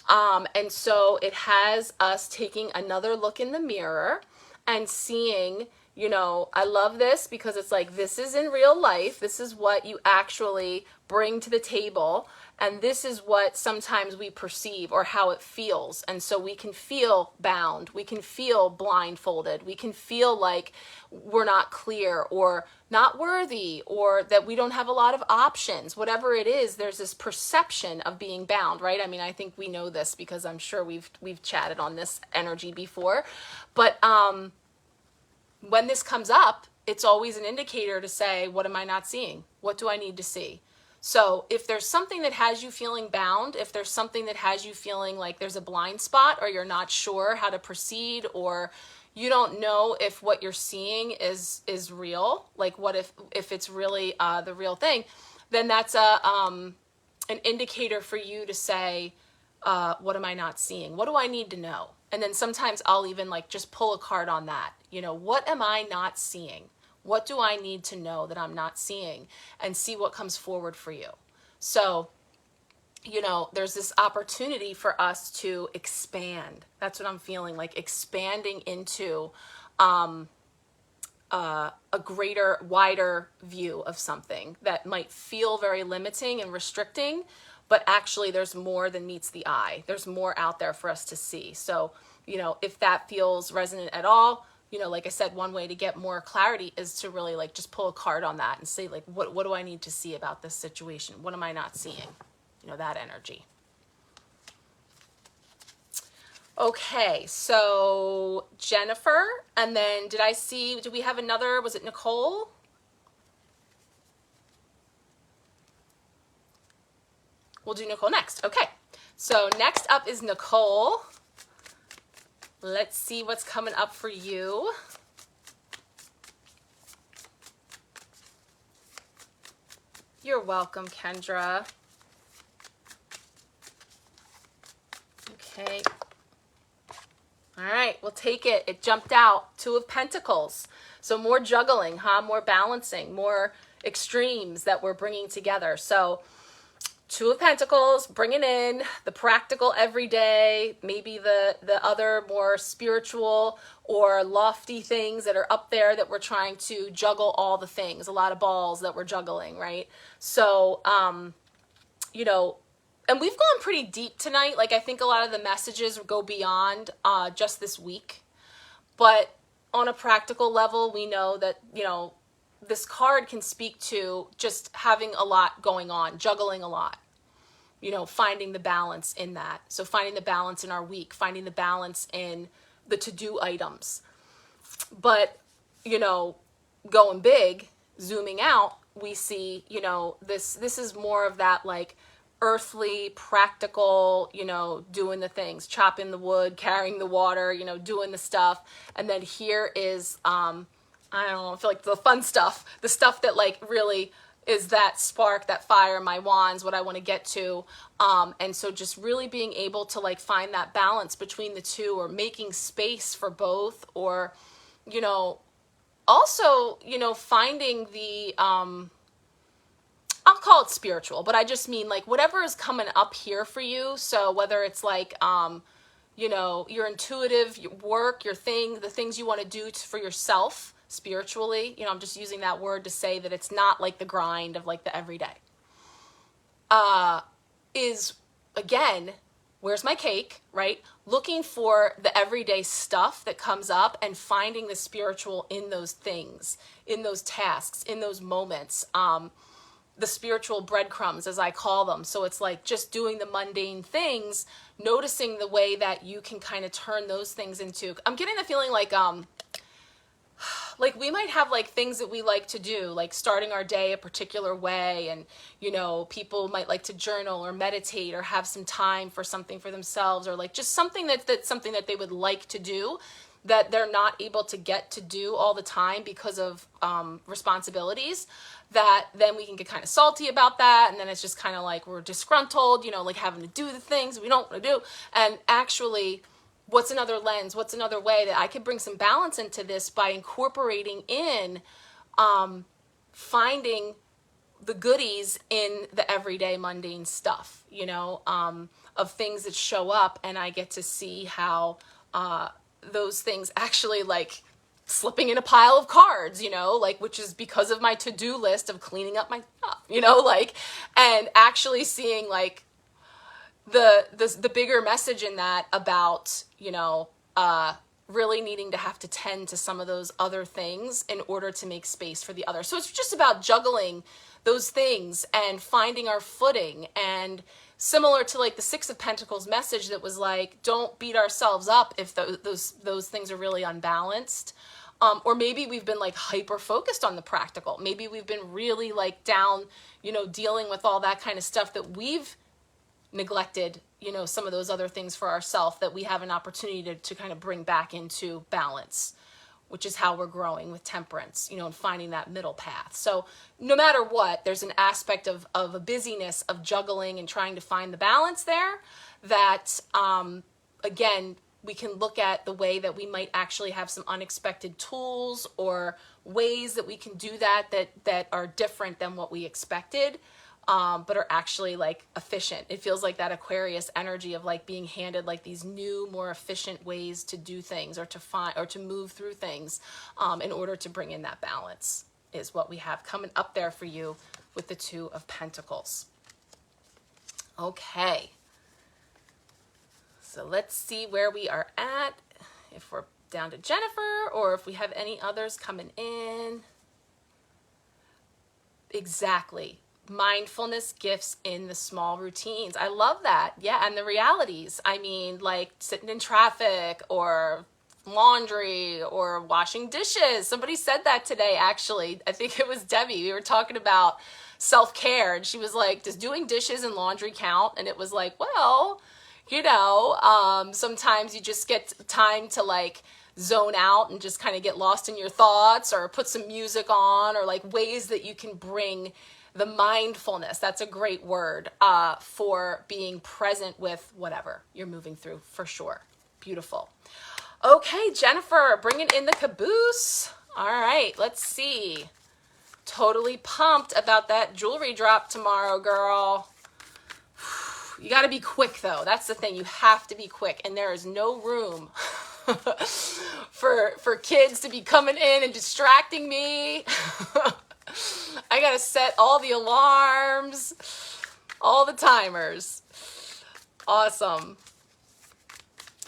and so it has us taking another look in the mirror and seeing, I love this because it's like, this is in real life. This is what you actually bring to the table, and this is what sometimes we perceive or how it feels. And so we can feel bound, we can feel blindfolded, we can feel like we're not clear or not worthy, or that we don't have a lot of options. Whatever it is, there's this perception of being bound, right? I mean, I think we know this because I'm sure we've chatted on this energy before. But when this comes up, it's always an indicator to say, what am I not seeing? What do I need to see? So if there's something that has you feeling bound, if there's something that has you feeling like there's a blind spot, or you're not sure how to proceed, or you don't know if what you're seeing is real, like what if it's really the real thing, then that's an indicator for you to say, what am I not seeing? What do I need to know? And then sometimes I'll even just pull a card on that. What am I not seeing? What do I need to know that I'm not seeing? And see what comes forward for you. So, there's this opportunity for us to expand. That's what I'm feeling, like expanding into a greater, wider view of something that might feel very limiting and restricting, but actually there's more than meets the eye. There's more out there for us to see. So, if that feels resonant at all, like I said, one way to get more clarity is to really like just pull a card on that and say like, what do I need to see about this situation? What am I not seeing? That energy. Okay, so Jennifer, and then did we have another, was it Nicole? We'll do Nicole next. Okay, so next up is Nicole. Let's see what's coming up for you. You're welcome, Kendra. Okay. All right, we'll take it. It jumped out. 2 of Pentacles. So more juggling, more balancing, more extremes that we're bringing together. So 2 of Pentacles, bringing in the practical everyday, maybe the other more spiritual or lofty things that are up there that we're trying to juggle all the things, a lot of balls that we're juggling, right? So, and we've gone pretty deep tonight. Like, I think a lot of the messages go beyond just this week. But on a practical level, we know that, this card can speak to just having a lot going on, juggling a lot, finding the balance in that. So finding the balance in our week, finding the balance in the to-do items. But, going big, zooming out, we see, this is more of that like earthly, practical, doing the things, chopping the wood, carrying the water, doing the stuff. And then here is, I don't know, I feel like the fun stuff, the stuff that like really is that spark, that fire, my wands, what I want to get to. And so just really being able to like find that balance between the two, or making space for both, or, also, finding the, I'll call it spiritual, but I just mean like whatever is coming up here for you. So whether it's like, your intuitive work, the things you want to do for yourself spiritually, I'm just using that word to say that it's not like the grind of like the everyday, is again, where's my cake, right? Looking for the everyday stuff that comes up and finding the spiritual in those things, in those tasks, in those moments. The spiritual breadcrumbs, as I call them. So it's like just doing the mundane things, noticing the way that you can kind of turn those things into, I'm getting the feeling like we might have like things that we like to do, like starting our day a particular way. And, people might like to journal or meditate or have some time for something for themselves, or like just something that's something that they would like to do that they're not able to get to do all the time because of responsibilities, that then we can get kind of salty about that. And then it's just kind of like we're disgruntled, like having to do the things we don't want to do. And actually, what's another lens? What's another way that I could bring some balance into this by incorporating in finding the goodies in the everyday mundane stuff, of things that show up, and I get to see how those things actually like slipping in a pile of cards, which is because of my to-do list of cleaning up my stuff, and actually seeing like the bigger message in that about, really needing to have to tend to some of those other things in order to make space for the other. So it's just about juggling those things and finding our footing, and similar to like the 6 of Pentacles message that was like, don't beat ourselves up if those things are really unbalanced. Or maybe we've been like hyper focused on the practical. Maybe we've been really like down, dealing with all that kind of stuff that we've neglected, some of those other things for ourselves that we have an opportunity to kind of bring back into balance, which is how we're growing with temperance, and finding that middle path. So no matter what, there's an aspect of a busyness of juggling and trying to find the balance there that, again, we can look at the way that we might actually have some unexpected tools or ways that we can do that are different than what we expected. but are actually like efficient. It feels like that Aquarius energy of like being handed like these new, more efficient ways to do things or to find or to move through things in order to bring in that balance is what we have coming up there for you with the Two of Pentacles. Okay. So let's see where we are at, if we're down to Jennifer or if we have any others coming in. Exactly. Mindfulness gifts in the small routines. I love that. Yeah, and the realities. I mean, like sitting in traffic or laundry or washing dishes. Somebody said that today, actually. I think it was Debbie. We were talking about self-care, and she was like, does doing dishes and laundry count? And it was like, well, sometimes you just get time to like zone out and just kind of get lost in your thoughts or put some music on or like ways that you can bring the mindfulness. That's a great word for being present with whatever you're moving through, for sure. Beautiful. Okay, Jennifer, bringing in the caboose. All right, let's see. Totally pumped about that jewelry drop tomorrow, girl. You got to be quick, though. That's the thing. You have to be quick. And there is no room for kids to be coming in and distracting me. I got to set all the alarms, all the timers. Awesome.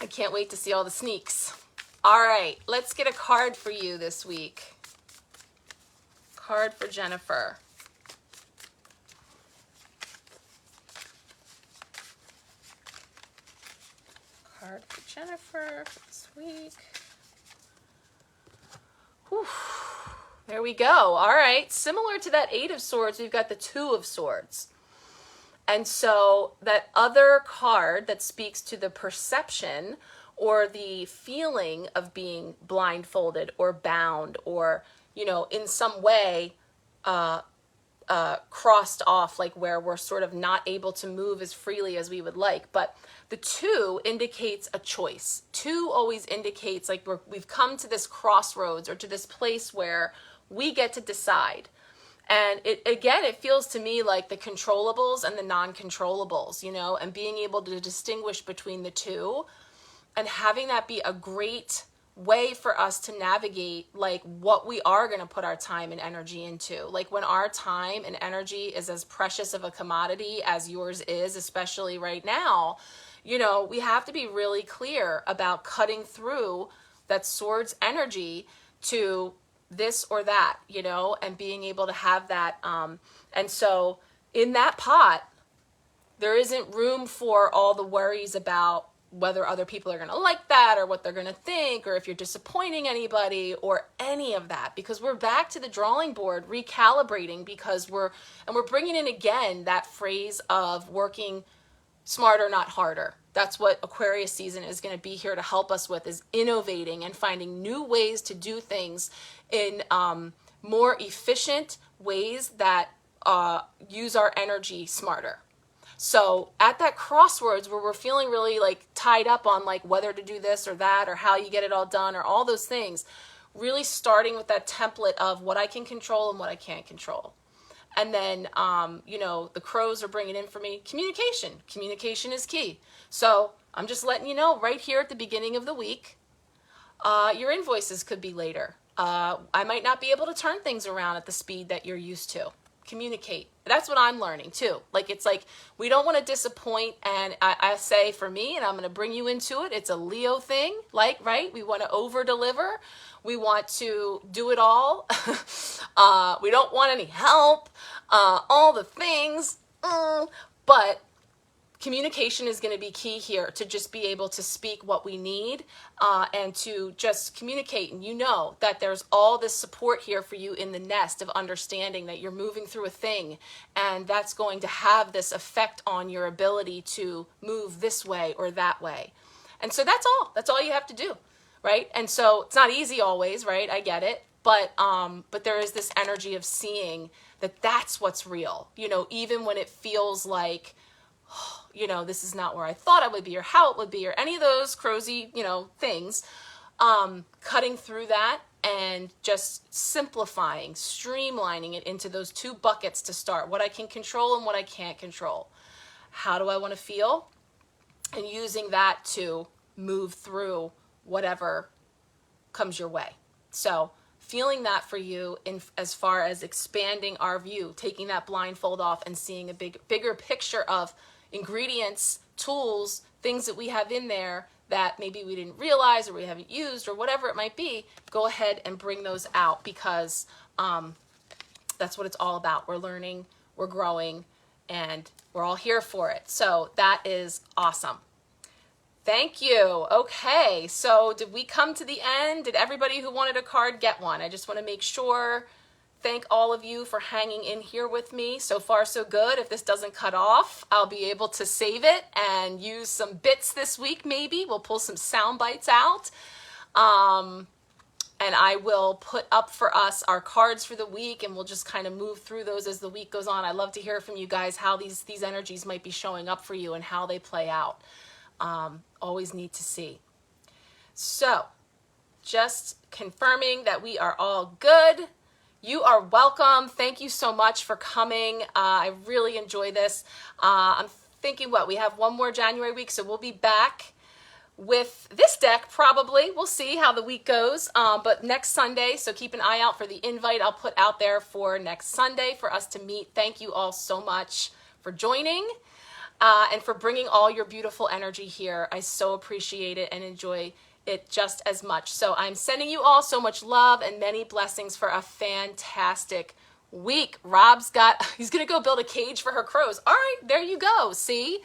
I can't wait to see all the sneaks. All right, let's get a card for you this week. Card for Jennifer. Card for Jennifer for this week. Whew. There we go. All right. Similar to that Eight of Swords, we've got the Two of Swords. And so that other card that speaks to the perception or the feeling of being blindfolded or bound or, in some way crossed off, like where we're sort of not able to move as freely as we would like. But the two indicates a choice. Two always indicates like we've come to this crossroads or to this place where we get to decide. And it feels to me like the controllables and the non-controllables, and being able to distinguish between the two and having that be a great way for us to navigate like what we are going to put our time and energy into. Like when our time and energy is as precious of a commodity as yours is, especially right now, we have to be really clear about cutting through that sword's energy to this or that, and being able to have that. And so in that pot, there isn't room for all the worries about whether other people are going to like that or what they're going to think, or if you're disappointing anybody or any of that, because we're back to the drawing board, recalibrating, because we're bringing in again that phrase of working smarter, not harder. That's what Aquarius season is going to be here to help us with, is innovating and finding new ways to do things in more efficient ways that use our energy smarter. So at that crossroads where we're feeling really like tied up on like whether to do this or that or how you get it all done or all those things, really starting with that template of what I can control and what I can't control. And then, the crows are bringing in for me communication. Communication is key. So I'm just letting you know right here at the beginning of the week, your invoices could be later. I might not be able to turn things around at the speed that you're used to. Communicate. That's what I'm learning too. Like, it's like, we don't want to disappoint. And I say for me, and I'm going to bring you into it, it's a Leo thing, like, right? We want to over deliver. We want to do it all. We don't want any help, all the things. But communication is going to be key here, to just be able to speak what we need and to just communicate. And that there's all this support here for you in the nest of understanding that you're moving through a thing, and that's going to have this effect on your ability to move this way or that way. And so that's all you have to do. Right? And so it's not easy always, right? I get it. But there is this energy of seeing that that's what's real, even when it feels like, this is not where I thought I would be or how it would be or any of those crazy, things, cutting through that and just simplifying, streamlining it into those two buckets to start, what I can control and what I can't control. How do I want to feel? And using that to move through whatever comes your way. So feeling that for you in as far as expanding our view, taking that blindfold off and seeing a bigger picture of ingredients, tools, things that we have in there that maybe we didn't realize or we haven't used or whatever it might be, go ahead and bring those out, because that's what it's all about. We're learning, we're growing, and we're all here for it. So that is awesome. Thank you. Okay, so did we come to the end? Did everybody who wanted a card get one? I just want to make sure. Thank all of you for hanging in here with me. So far, so good. If this doesn't cut off, I'll be able to save it and use some bits this week, maybe. We'll pull some sound bites out. And I will put up for us our cards for the week, and we'll just kind of move through those as the week goes on. I'd love to hear from you guys how these energies might be showing up for you and how they play out. Always need to see. So, just confirming that we are all good. You are welcome. Thank you so much for coming. I really enjoy this. I'm thinking we have one more January week, so we'll be back with this deck probably. We'll see how the week goes, but next Sunday, so keep an eye out for the invite I'll put out there for next Sunday for us to meet. Thank you all so much for joining and for bringing all your beautiful energy here. I so appreciate it and enjoy it just as much. So I'm sending you all so much love and many blessings for a fantastic week. He's gonna go build a cage for her crows. All right, there you go. See,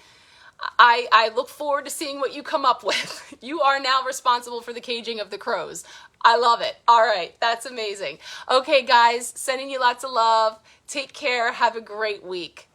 I look forward to seeing what you come up with. You are now responsible for the caging of the crows. I love it. All right, that's amazing. Okay, guys, sending you lots of love. Take care. Have a great week.